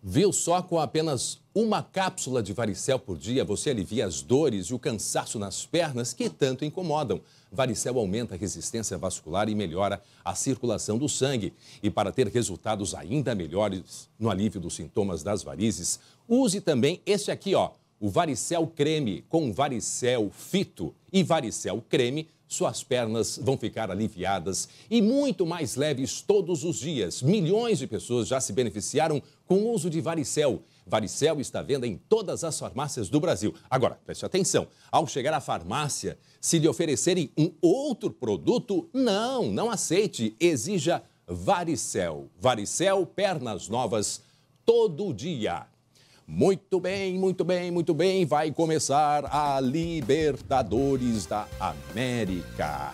Viu só? Com apenas uma cápsula de varicel por dia, você alivia as dores e o cansaço nas pernas que tanto incomodam. Varicel aumenta a resistência vascular e melhora a circulação do sangue. E para ter resultados ainda melhores no alívio dos sintomas das varizes, use também esse aqui, ó, o Varicel Creme com Varicel Fito e Varicel Creme. Suas pernas vão ficar aliviadas e muito mais leves todos os dias. Milhões de pessoas já se beneficiaram com o uso de Varicel. Varicel está à venda em todas as farmácias do Brasil. Agora, preste atenção, ao chegar à farmácia, se lhe oferecerem um outro produto, não aceite. Exija varicel. Varicel, pernas novas, todo dia. Muito bem, muito bem, muito bem. Vai começar a Libertadores da América.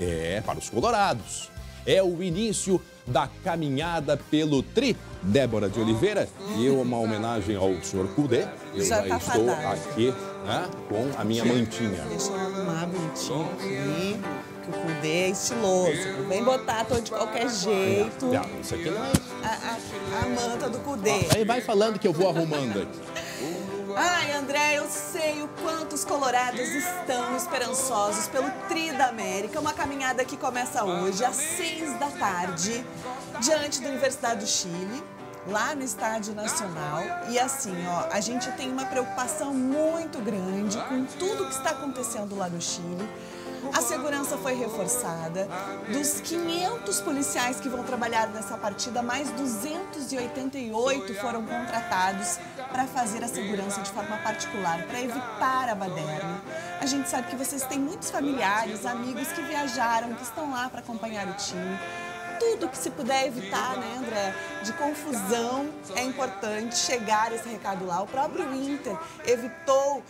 É, para os colorados. É o início da caminhada pelo Tri. Débora de Oliveira, e eu, uma homenagem ao senhor Cudê. Eu já estou aqui, né, com a minha mantinha. Deixa eu arrumar bonitinho aqui, que o Cudê é estiloso. Não vem botar todo de qualquer jeito. Não, isso aqui não é... A manta do Cudê. Aí vai falando que eu vou arrumando aqui. Ai, André, eu sei o quanto os colorados estão esperançosos pelo Tri da América. Uma caminhada que começa hoje, às 6 da tarde, diante da Universidade do Chile, lá no Estádio Nacional. E assim, ó, a gente tem uma preocupação muito grande com tudo que está acontecendo lá no Chile. A segurança foi reforçada. Dos 500 policiais que vão trabalhar nessa partida, mais 288 foram contratados para fazer a segurança de forma particular, para evitar a baderna. A gente sabe que vocês têm muitos familiares, amigos que viajaram, que estão lá para acompanhar o time. Tudo que se puder evitar, né, André, de confusão, é importante chegar esse recado lá. O próprio Inter evitou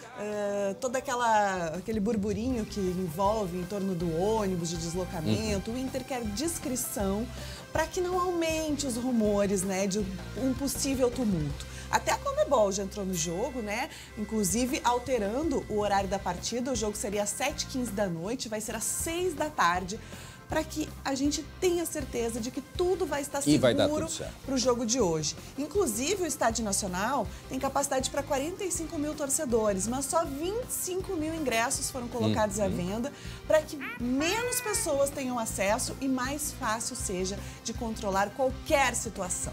todo aquele burburinho que envolve em torno do ônibus, de deslocamento. O Inter quer discrição para que não aumente os rumores, né, de um possível tumulto. Até a Conmebol já entrou no jogo, né? Inclusive alterando o horário da partida. O jogo seria às 7h15 da noite, vai ser às 6 da tarde. Para que a gente tenha certeza de que tudo vai estar seguro para o jogo de hoje. Inclusive, o Estádio Nacional tem capacidade para 45 mil torcedores, mas só 25 mil ingressos foram colocados à venda para que menos pessoas tenham acesso e mais fácil seja de controlar qualquer situação.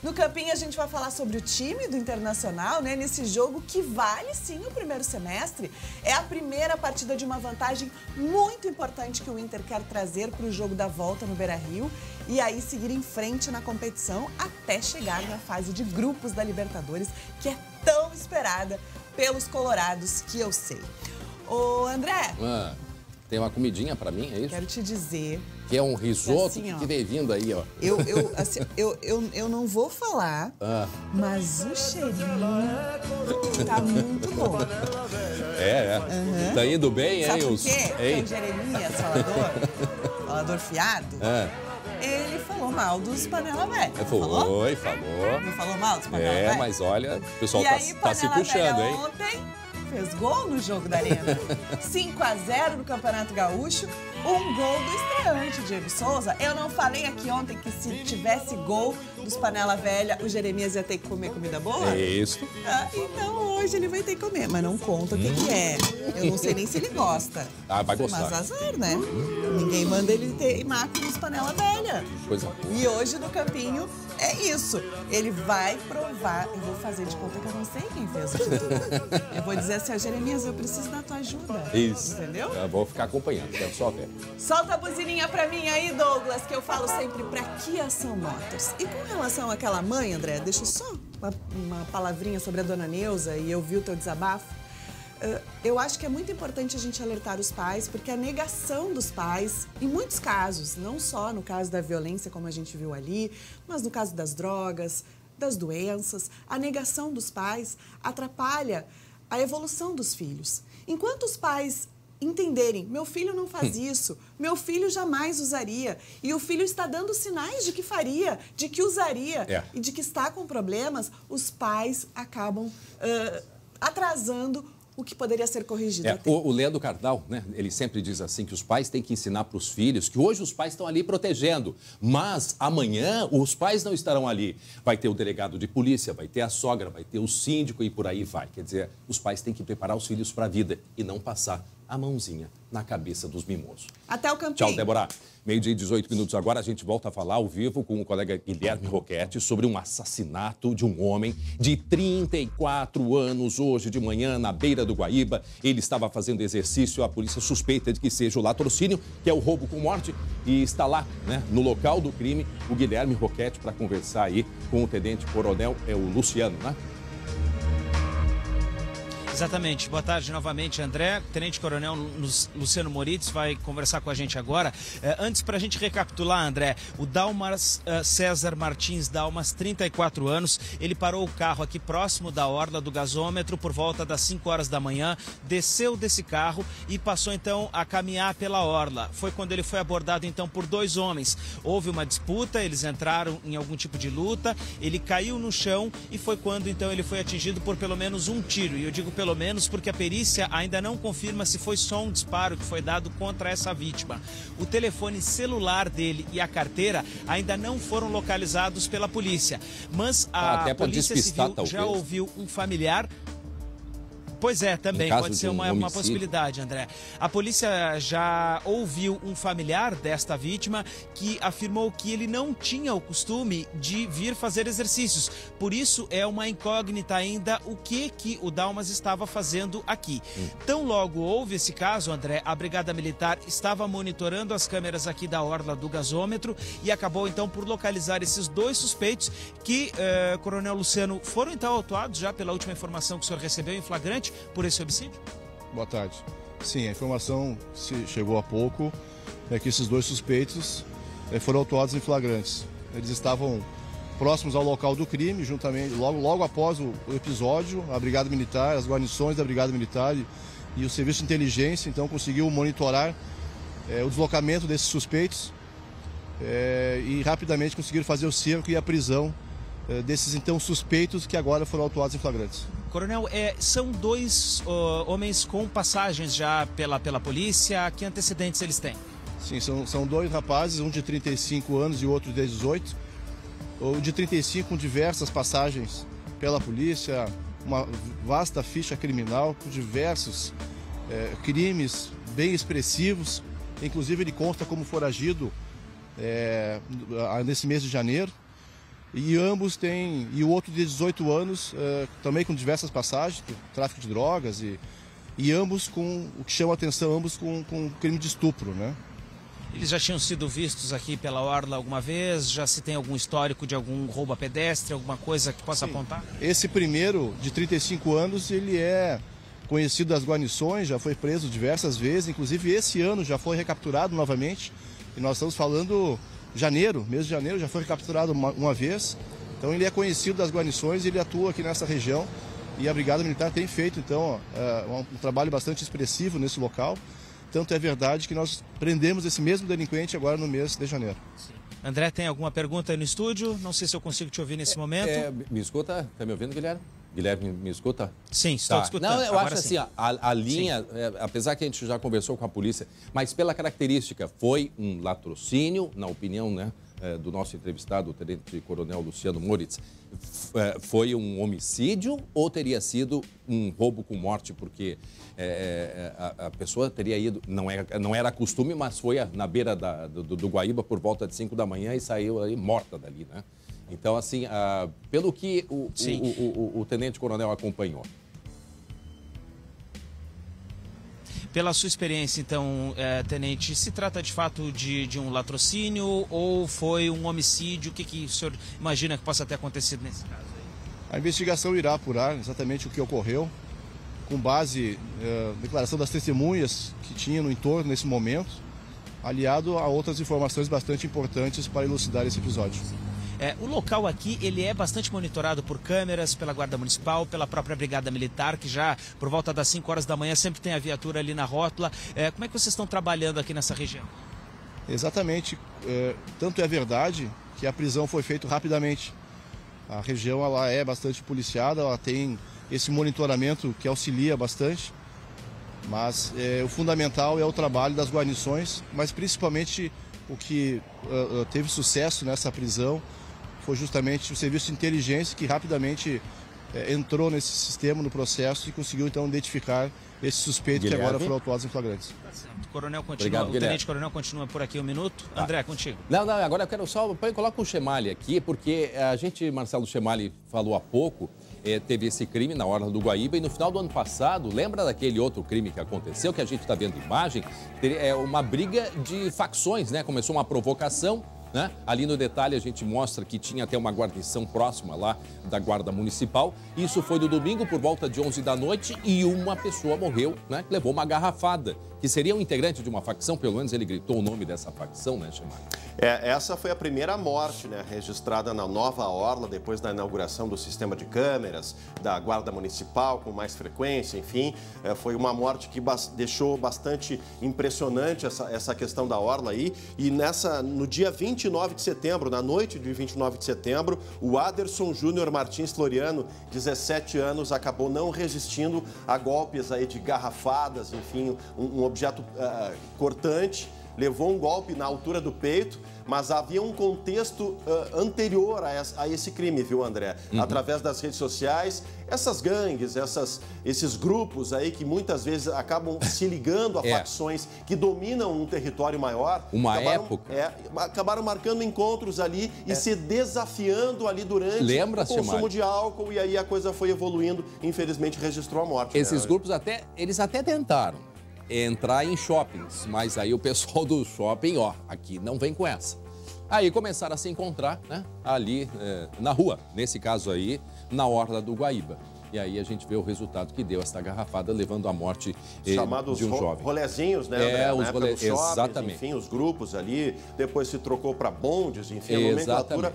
No Campinho, a gente vai falar sobre o time do Internacional, né? Nesse jogo que vale, sim, o primeiro semestre. É a primeira partida de uma vantagem muito importante que o Inter quer trazer para o jogo da volta no Beira-Rio e aí seguir em frente na competição até chegar na fase de grupos da Libertadores, que é tão esperada pelos colorados, que eu sei. Ô, André... Tem uma comidinha pra mim, é isso? Quero te dizer... Que é um risoto assim, que vem vindo aí, ó. Eu não vou falar, mas o cheirinho tá muito bom. Tá indo bem, sabe hein? Sabe por quê? O Jeremias, falador fiado, ele falou mal dos Panela Velha. Falou. Não falou mal dos Panela Velha? Mas olha, o pessoal aí, tá se puxando, hein? Ontem fez gol no jogo da Arena. 5-0 no Campeonato Gaúcho. Um gol do estreante, Diego Souza. Eu não falei aqui ontem que se tivesse gol dos Panela Velha, o Jeremias ia ter que comer comida boa? É isso. Então hoje ele vai ter que comer, mas não conta o que é. Eu não sei nem se ele gosta. Vai gostar. Mas azar, né? Ninguém manda ele ter máquina dos Panela Velha. Coisa boa. E hoje no Campinho é isso. Ele vai provar. Eu vou fazer de conta que eu não sei quem fez o título. Eu vou dizer assim, Jeremias, eu preciso da tua ajuda. Isso. Entendeu? Eu vou ficar acompanhando, quero só ver. Solta a buzininha pra mim aí, Douglas, que eu falo sempre pra Kia São Motors. E com relação àquela mãe, André, deixa só uma palavrinha sobre a dona Neuza, e eu vi o teu desabafo. Eu acho que é muito importante a gente alertar os pais, porque a negação dos pais, em muitos casos, não só no caso da violência, como a gente viu ali, mas no caso das drogas, das doenças, a negação dos pais atrapalha a evolução dos filhos. Enquanto os pais entenderem, meu filho não faz isso, meu filho jamais usaria, e o filho está dando sinais de que faria, de que usaria e de que está com problemas, os pais acabam atrasando o que poderia ser corrigido. O Leandro Cardal, né, ele sempre diz assim que os pais têm que ensinar para os filhos que hoje os pais estão ali protegendo, mas amanhã os pais não estarão ali. Vai ter o delegado de polícia, vai ter a sogra, vai ter o síndico e por aí vai. Quer dizer, os pais têm que preparar os filhos para a vida e não passar a mãozinha na cabeça dos mimosos. Até o Campinho. Tchau, Débora. 12h e 18 minutos agora, a gente volta a falar ao vivo com o colega Guilherme Roquette sobre um assassinato de um homem de 34 anos hoje de manhã na beira do Guaíba. Ele estava fazendo exercício, a polícia suspeita de que seja o latrocínio, que é o roubo com morte, e está lá, né, no local do crime, o Guilherme Roquette para conversar aí com o tenente-coronel, o Luciano, né? Exatamente. Boa tarde novamente, André. Tenente Coronel Luciano Moritz vai conversar com a gente agora. Antes, para a gente recapitular, André, o Dalmas César Martins Dalmas, 34 anos, ele parou o carro aqui próximo da orla do gasômetro por volta das 5 horas da manhã, desceu desse carro e passou então a caminhar pela orla. Foi quando ele foi abordado então por 2 homens. Houve uma disputa, eles entraram em algum tipo de luta, ele caiu no chão e foi quando então ele foi atingido por pelo menos um tiro. E eu digo pelo menos porque a perícia ainda não confirma se foi só um disparo que foi dado contra essa vítima. O telefone celular dele e a carteira ainda não foram localizados pela polícia, mas a Polícia Civil já ouviu um familiar. Pois é, também pode ser uma possibilidade, André. A polícia já ouviu um familiar desta vítima que afirmou que ele não tinha o costume de vir fazer exercícios. Por isso é uma incógnita ainda o que o Dalmas estava fazendo aqui. Tão logo houve esse caso, André, a Brigada Militar estava monitorando as câmeras aqui da orla do gasômetro e acabou então por localizar esses 2 suspeitos que, Coronel Luciano, foram então autuados já pela última informação que o senhor recebeu em flagrante por esse homicídio? Boa tarde. Sim, a informação chegou há pouco, que esses 2 suspeitos foram autuados em flagrantes. Eles estavam próximos ao local do crime, juntamente, logo após o episódio, a Brigada Militar, as guarnições da Brigada Militar e o Serviço de Inteligência, então, conseguiu monitorar o deslocamento desses suspeitos e rapidamente conseguiram fazer o cerco e a prisão desses, então, suspeitos que agora foram autuados em flagrantes. Coronel, são 2 homens com passagens já pela polícia. Que antecedentes eles têm? Sim, são 2 rapazes, um de 35 anos e outro de 18. O de 35 com diversas passagens pela polícia, uma vasta ficha criminal com diversos crimes bem expressivos. Inclusive ele consta como foragido nesse mês de janeiro. E ambos têm, e o outro de 18 anos, também com diversas passagens, tráfico de drogas, e ambos com, o que chama a atenção, ambos com crime de estupro, né? Eles já tinham sido vistos aqui pela orla alguma vez? Já se tem algum histórico de algum roubo a pedestre, alguma coisa que possa apontar? Esse primeiro, de 35 anos, ele é conhecido das guarnições, já foi preso diversas vezes, inclusive esse ano já foi recapturado novamente, e nós estamos falando... mês de janeiro, já foi recapturado uma vez. Então ele é conhecido das guarnições, ele atua aqui nessa região e a Brigada Militar tem feito então um trabalho bastante expressivo nesse local. Tanto é verdade que nós prendemos esse mesmo delinquente agora no mês de janeiro. Sim. André, tem alguma pergunta aí no estúdio? Não sei se eu consigo te ouvir nesse momento. Me escuta? Está me ouvindo, Guilherme? Guilherme, me escuta? Sim, estou escutando. Não, eu agora acho sim. assim, a linha, apesar que a gente já conversou com a polícia, mas pela característica, foi um latrocínio, na opinião, né, do nosso entrevistado, o Tenente Coronel Luciano Moritz, foi um homicídio ou teria sido um roubo com morte? Porque a pessoa teria ido, não era costume, mas foi na beira do Guaíba por volta de 5 da manhã e saiu aí morta dali, né? Então, assim, pelo que o Tenente Coronel acompanhou. Pela sua experiência, então, Tenente, se trata de fato de um latrocínio ou foi um homicídio? O que o senhor imagina que possa ter acontecido nesse caso? A investigação irá apurar exatamente o que ocorreu, com base na declaração das testemunhas que tinha no entorno nesse momento, aliado a outras informações bastante importantes para elucidar esse episódio. O local aqui, ele é bastante monitorado por câmeras, pela Guarda Municipal, pela própria Brigada Militar, que já por volta das 5 horas da manhã sempre tem a viatura ali na rótula. Como é que vocês estão trabalhando aqui nessa região? Exatamente. Tanto é verdade que a prisão foi feita rapidamente. A região ela é bastante policiada, ela tem esse monitoramento que auxilia bastante, mas o fundamental é o trabalho das guarnições, mas principalmente o que teve sucesso nessa prisão foi justamente o Serviço de Inteligência que rapidamente entrou nesse sistema, no processo e conseguiu então identificar esses suspeitos que agora foram autuados em flagrantes. Coronel continua, o Tenente Coronel continua por aqui um minuto. André, contigo. Não, agora eu quero só, coloca o Chemali aqui, porque a gente, Marcelo Chemali falou há pouco, teve esse crime na orla do Guaíba e no final do ano passado, lembra daquele outro crime que aconteceu, que a gente está vendo imagem? Uma briga de facções, né? Começou uma provocação né? Ali no detalhe a gente mostra que tinha até uma guarnição próxima lá da Guarda Municipal. Isso foi no domingo por volta de 11 da noite e uma pessoa morreu, né? Levou uma garrafada, que seria um integrante de uma facção, pelo menos ele gritou o nome dessa facção, né, Chemali? Essa foi a primeira morte, né, registrada na Nova Orla, depois da inauguração do sistema de câmeras da Guarda Municipal, com mais frequência, enfim. Foi uma morte que deixou bastante impressionante essa questão da Orla aí. E no dia 29 de setembro, na noite de 29 de setembro, o Aderson Júnior Martins Floriano, 17 anos, acabou não resistindo a golpes aí de garrafadas, enfim, um objeto cortante. Levou um golpe na altura do peito, mas havia um contexto anterior a esse crime, viu, André? Através das redes sociais, essas gangues, esses grupos aí que muitas vezes acabam se ligando a facções que dominam um território maior. Acabaram marcando encontros ali e se desafiando ali durante o consumo de álcool, e aí a coisa foi evoluindo, infelizmente registrou a morte. Esses grupos eles até tentaram entrar em shoppings, mas aí o pessoal do shopping, aqui não vem com essa. Aí começaram a se encontrar, né, ali na rua, nesse caso aí, na Orla do Guaíba. E aí a gente vê o resultado que deu essa garrafada, levando à morte de um jovem. Rolezinhos, né, André? Os shoppings, exatamente. Enfim, os grupos ali, depois se trocou para bondes, enfim, a nomenclatura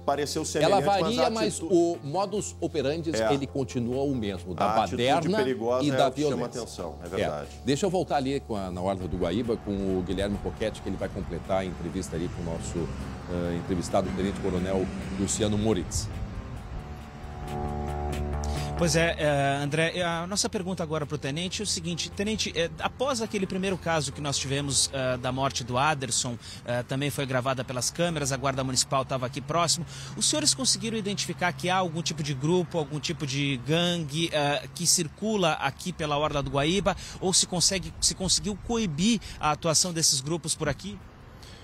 pareceu semelhante. Ela varia, mas o modus operandi, ele continua o mesmo, da baderna e da violência. Chama atenção, é verdade. Deixa eu voltar ali na Orla do Guaíba com o Guilherme Roquette, que ele vai completar a entrevista ali com o nosso entrevistado, o Tenente Coronel Luciano Moritz. Pois é, André, a nossa pergunta agora para o Tenente é o seguinte: Tenente, após aquele primeiro caso que nós tivemos da morte do Aderson, também foi gravada pelas câmeras, a Guarda Municipal estava aqui próximo, os senhores conseguiram identificar que há algum tipo de grupo, algum tipo de gangue que circula aqui pela Orla do Guaíba, ou se conseguiu coibir a atuação desses grupos por aqui?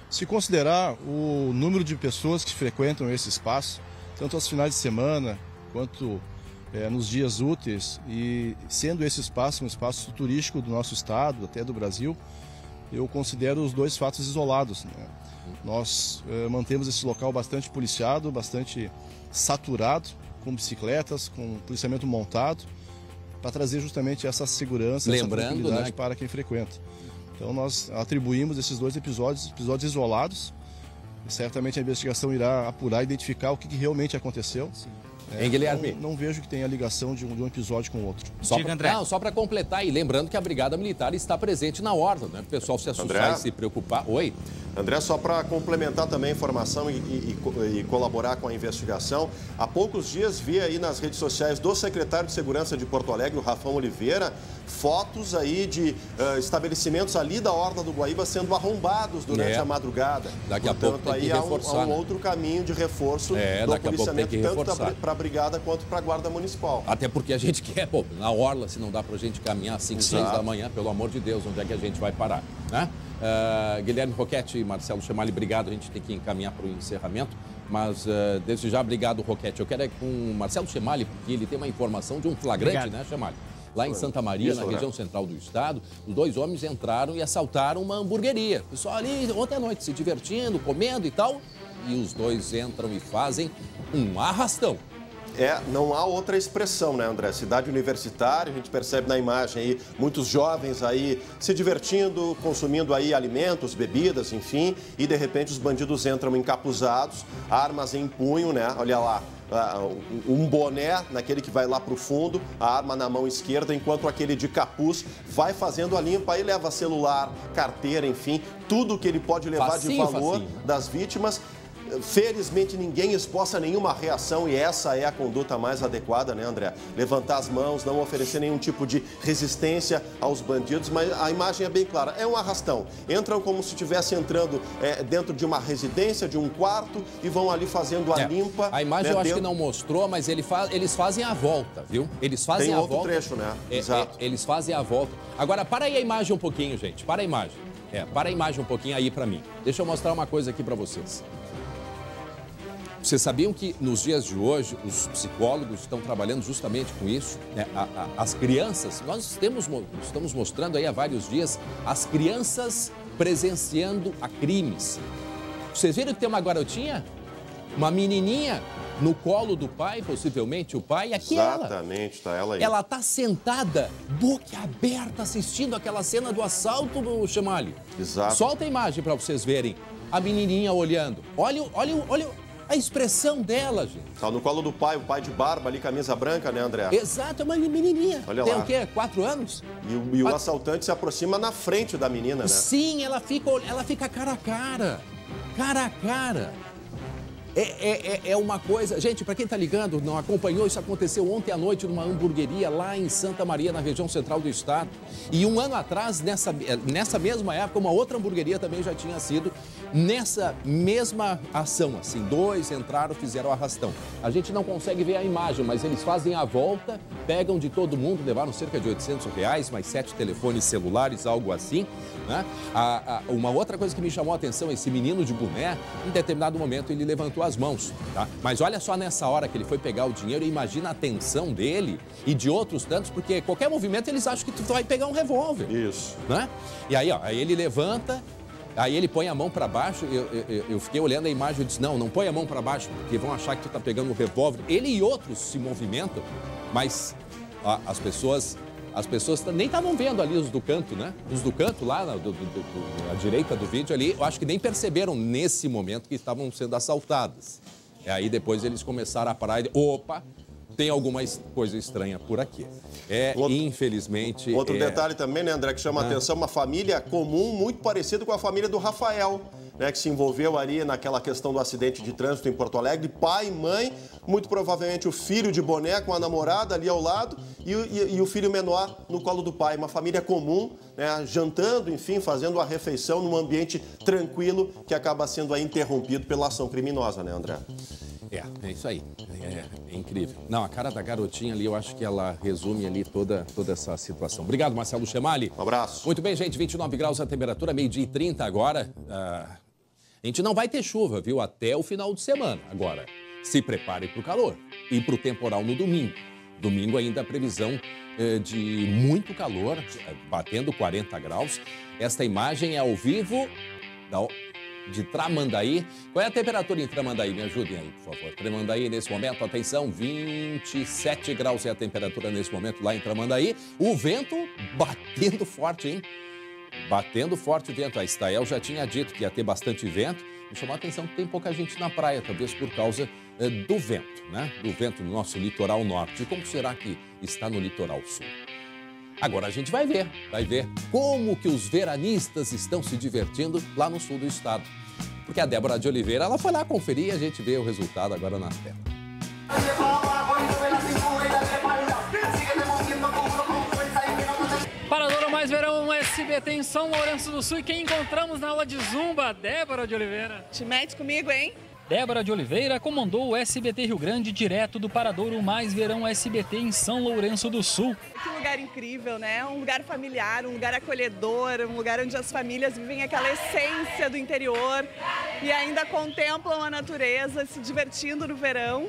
Se considerar o número de pessoas que frequentam esse espaço, tanto aos finais de semana quanto nos dias úteis, e sendo esse espaço um espaço turístico do nosso estado, até do Brasil, eu considero os dois fatos isolados, né? Nós mantemos esse local bastante policiado, bastante saturado, com bicicletas, com policiamento montado, para trazer justamente essa segurança, essa tranquilidade, né, para quem frequenta. Então nós atribuímos esses dois episódios isolados, e certamente a investigação irá apurar e identificar o que realmente aconteceu. Guilherme? Não vejo que tenha ligação de um episódio com o outro. Só para completar, e lembrando que a Brigada Militar está presente na Orla, né? O pessoal se assustar e se preocupar. Oi? André, só para complementar também a informação e colaborar com a investigação, há poucos dias vi aí nas redes sociais do secretário de Segurança de Porto Alegre, o Rafão Oliveira, fotos aí de estabelecimentos ali da Orla do Guaíba sendo arrombados durante a madrugada. Daqui a pouco tem que reforçar, há um outro caminho de reforço do policiamento, tanto para a Brigada quanto para a Guarda Municipal. Até porque a gente quer, na Orla, se não dá para a gente caminhar às 5, 6 da manhã, pelo amor de Deus, onde é que a gente vai parar, né? Guilherme Roquette e Marcelo Chemali, obrigado. A gente tem que encaminhar para o encerramento, mas desde já, obrigado, Roquette. Eu quero com o Marcelo Chemali, porque ele tem uma informação de um flagrante, né, Chemali? Lá em Santa Maria, na região central do estado, os dois homens entraram e assaltaram uma hamburgueria. O pessoal ali ontem à noite se divertindo, comendo e tal, e os dois entram e fazem um arrastão. Não há outra expressão, né, André? Cidade universitária, a gente percebe na imagem aí muitos jovens aí se divertindo, consumindo aí alimentos, bebidas, enfim, e de repente os bandidos entram encapuzados, armas em punho, né? Olha lá, um boné naquele que vai lá para o fundo, a arma na mão esquerda, enquanto aquele de capuz vai fazendo a limpa e leva celular, carteira, enfim, tudo que ele pode levar de valor das vítimas. Felizmente ninguém esboça nenhuma reação, e essa é a conduta mais adequada, né, André? Levantar as mãos, não oferecer nenhum tipo de resistência aos bandidos, mas a imagem é bem clara, é um arrastão. Entram como se estivesse entrando dentro de uma residência, de um quarto, e vão ali fazendo a limpa. A imagem, né, eu acho que não mostrou, mas eles fazem a volta, viu? Eles fazem a volta. Tem outro trecho, né? Exato. Eles fazem a volta. Agora, para aí a imagem um pouquinho, gente. Para a imagem. Para a imagem um pouquinho aí para mim. Deixa eu mostrar uma coisa aqui para vocês. Vocês sabiam que nos dias de hoje os psicólogos estão trabalhando justamente com isso, né? As crianças, nós estamos mostrando aí há vários dias as crianças presenciando a crimes. Vocês viram que tem uma garotinha? Uma menininha no colo do pai, possivelmente o pai, e aqui Exatamente, tá ela aí. Ela tá sentada, boca aberta, assistindo aquela cena do assalto do Chamali. Exato. Solta a imagem para vocês verem a menininha olhando. Olha a expressão dela, gente. Tá no colo do pai, o pai de barba ali, camisa branca, né, André? Exato, é uma menininha. Olha tem lá. o quê? 4 anos? E o assaltante se aproxima na frente da menina, né? Sim, ela fica cara a cara. Cara a cara. É uma coisa... Gente, para quem tá ligando, não acompanhou, isso aconteceu ontem à noite numa hamburgueria lá em Santa Maria, na região central do estado. E um ano atrás, nessa mesma época, uma outra hamburgueria também já tinha sido nessa mesma ação, assim. 2 entraram, fizeram arrastão. A gente não consegue ver a imagem, mas eles fazem a volta, pegam de todo mundo, levaram cerca de R$800, mais 7 telefones celulares, algo assim, né? Uma outra coisa que me chamou a atenção, esse menino de boné, em determinado momento ele levantou as mãos, tá? Mas olha só nessa hora que ele foi pegar o dinheiro, imagina a tensão dele e de outros tantos, porque qualquer movimento eles acham que tu vai pegar um revólver. Isso. Né? E aí, ó, aí ele levanta, aí ele põe a mão para baixo, eu fiquei olhando a imagem e disse, não põe a mão para baixo, porque vão achar que tu tá pegando um revólver. Ele e outros se movimentam, mas as pessoas nem estavam vendo ali os do canto, né? Os do canto lá, à direita do vídeo ali, eu acho que nem perceberam nesse momento que estavam sendo assaltadas. E aí depois eles começaram a parar e... Opa! Tem alguma coisa estranha por aqui. Infelizmente... Outro detalhe também, né, André, que chama a atenção, uma família comum muito parecida com a família do Rafael, né, que se envolveu ali naquela questão do acidente de trânsito em Porto Alegre. Pai, mãe, muito provavelmente o filho de boné com a namorada ali ao lado e o filho menor no colo do pai. Uma família comum, né, jantando, enfim, fazendo a refeição num ambiente tranquilo que acaba sendo aí interrompido pela ação criminosa, né, André? É isso aí. É incrível. Não, a cara da garotinha ali, eu acho que ela resume ali toda essa situação. Obrigado, Marcelo Chamali. Um abraço. Muito bem, gente. 29 graus a temperatura, 12h30 agora. A gente não vai ter chuva, viu? Até o final de semana. Agora, se prepare para o calor e para o temporal no domingo. Domingo ainda a previsão de muito calor, batendo 40 graus. Esta imagem é ao vivo de Tramandaí. Qual é a temperatura em Tramandaí? Me ajudem aí, por favor. Tramandaí, nesse momento, atenção, 27 graus é a temperatura nesse momento lá em Tramandaí. O vento batendo forte, hein? Batendo forte o vento. A Estael já tinha dito que ia ter bastante vento. Me chamou a atenção que tem pouca gente na praia, talvez por causa do vento, né? Do vento no nosso litoral norte. E como será que está no litoral sul? Agora a gente vai ver como que os veranistas estão se divertindo lá no sul do estado. Porque a Débora de Oliveira, ela foi lá conferir e a gente vê o resultado agora na tela. Paradouro Mais Verão SBT em São Lourenço do Sul. E quem encontramos na aula de Zumba? Débora de Oliveira. Te mete comigo, hein? Débora de Oliveira comandou o SBT Rio Grande direto do Paradouro Mais Verão SBT em São Lourenço do Sul. Que lugar incrível, né? Um lugar familiar, um lugar acolhedor, um lugar onde as famílias vivem aquela essência do interior e ainda contemplam a natureza, se divertindo no verão.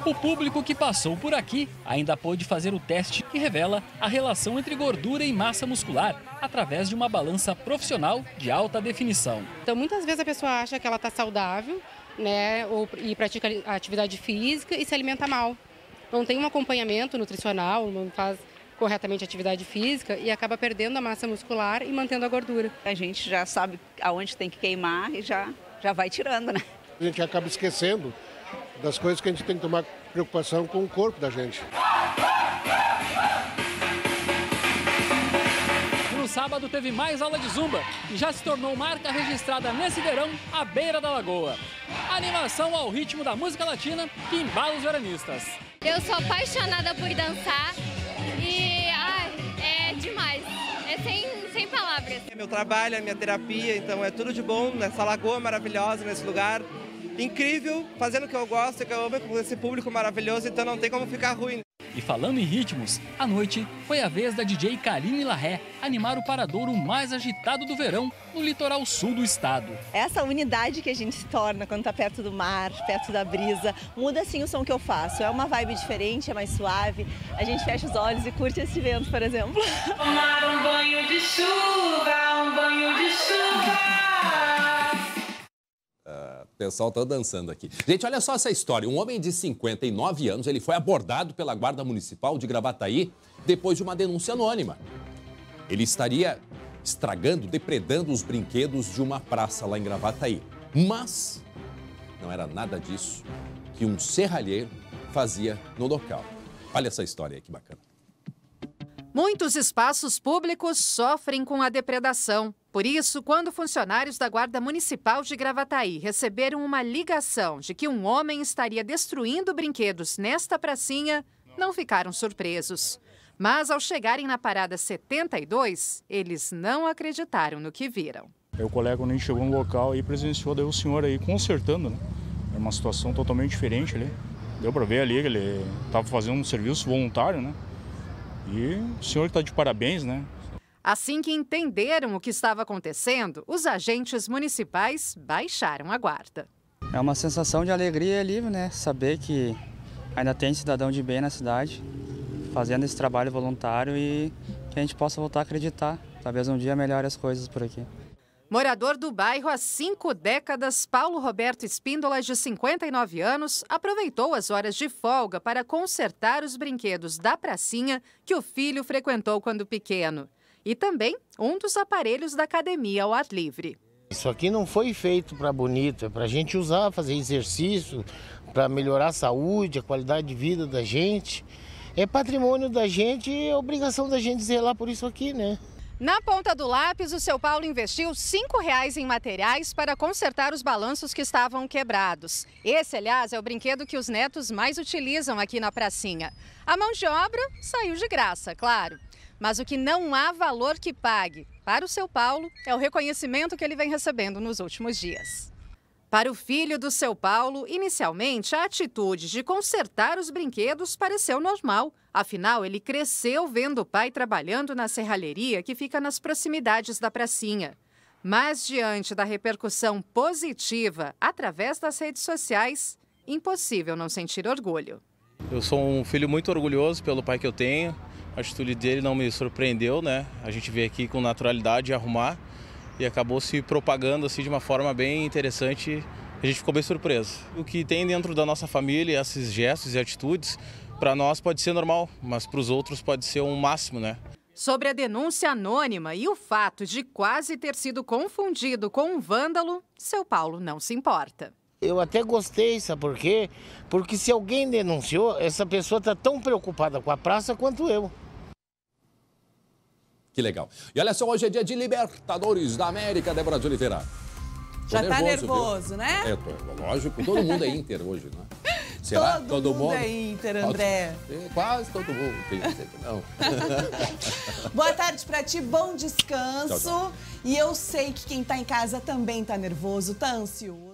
O público que passou por aqui ainda pôde fazer o teste que revela a relação entre gordura e massa muscular através de uma balança profissional de alta definição. Então, muitas vezes a pessoa acha que ela está saudável, né, e pratica atividade física e se alimenta mal. Não tem um acompanhamento nutricional, não faz corretamente atividade física e acaba perdendo a massa muscular e mantendo a gordura. A gente já sabe aonde tem que queimar e já vai tirando, né? A gente acaba esquecendo das coisas que a gente tem que tomar preocupação com o corpo da gente. No sábado teve mais aula de Zumba e já se tornou marca registrada nesse verão à beira da lagoa. Animação ao ritmo da música latina que embala os veranistas. Eu sou apaixonada por dançar e é demais, é sem palavras. É meu trabalho, é minha terapia, então é tudo de bom nessa lagoa maravilhosa, nesse lugar incrível, fazendo o que eu gosto, que eu amo, com esse público maravilhoso, então não tem como ficar ruim. E falando em ritmos, à noite foi a vez da DJ Karine Larré animar o paradouro mais agitado do verão no litoral sul do estado. Essa unidade que a gente se torna quando está perto do mar, perto da brisa, muda sim o som que eu faço. É uma vibe diferente, é mais suave. A gente fecha os olhos e curte esse vento, por exemplo. Tomar um banho de chuva, um banho de pessoal tá dançando aqui. Gente, olha só essa história. Um homem de 59 anos, ele foi abordado pela Guarda Municipal de Gravataí depois de uma denúncia anônima. Ele estaria estragando, depredando os brinquedos de uma praça lá em Gravataí. Mas não era nada disso que um serralheiro fazia no local. Olha essa história aí, que bacana. Muitos espaços públicos sofrem com a depredação. Por isso, quando funcionários da Guarda Municipal de Gravataí receberam uma ligação de que um homem estaria destruindo brinquedos nesta pracinha, não ficaram surpresos. Mas, ao chegarem na parada 72, eles não acreditaram no que viram. O colega nem chegou no local e presenciou daí o senhor aí consertando, né? É uma situação totalmente diferente ali. Deu para ver ali que ele estava fazendo um serviço voluntário, né? E o senhor está de parabéns, né? Assim que entenderam o que estava acontecendo, os agentes municipais baixaram a guarda. É uma sensação de alegria e alívio, né? Saber que ainda tem cidadão de bem na cidade, fazendo esse trabalho voluntário e que a gente possa voltar a acreditar. Talvez um dia melhore as coisas por aqui. Morador do bairro há 5 décadas, Paulo Roberto Espíndola, de 59 anos, aproveitou as horas de folga para consertar os brinquedos da pracinha que o filho frequentou quando pequeno. E também um dos aparelhos da academia ao ar livre. Isso aqui não foi feito para bonito, é para a gente usar, fazer exercício, para melhorar a saúde, a qualidade de vida da gente. É patrimônio da gente e é obrigação da gente zelar por isso aqui, né? Na ponta do lápis, o seu Paulo investiu R$ 5 em materiais para consertar os balanços que estavam quebrados. Esse, aliás, é o brinquedo que os netos mais utilizam aqui na pracinha. A mão de obra saiu de graça, claro. Mas o que não há valor que pague para o seu Paulo é o reconhecimento que ele vem recebendo nos últimos dias. Para o filho do seu Paulo, inicialmente, a atitude de consertar os brinquedos pareceu normal. Afinal, ele cresceu vendo o pai trabalhando na serralheria que fica nas proximidades da pracinha. Mas, diante da repercussão positiva através das redes sociais, impossível não sentir orgulho. Eu sou um filho muito orgulhoso pelo pai que eu tenho. A atitude dele não me surpreendeu, né? A gente veio aqui com naturalidade arrumar e acabou se propagando assim de uma forma bem interessante. A gente ficou bem surpreso. O que tem dentro da nossa família, esses gestos e atitudes, para nós pode ser normal, mas para os outros pode ser um máximo, né? Sobre a denúncia anônima e o fato de quase ter sido confundido com um vândalo, seu Paulo não se importa. Eu até gostei, sabe por quê? Porque se alguém denunciou, essa pessoa está tão preocupada com a praça quanto eu. Que legal. E olha só, hoje é dia de Libertadores da América, Débora de Oliveira. Já tá nervoso, né? Lógico, todo mundo é Inter hoje, né? Será? Todo mundo é Inter, André. Quase todo mundo. Não. Boa tarde pra ti, bom descanso. Tchau, tchau. E eu sei que quem tá em casa também tá nervoso, tá ansioso.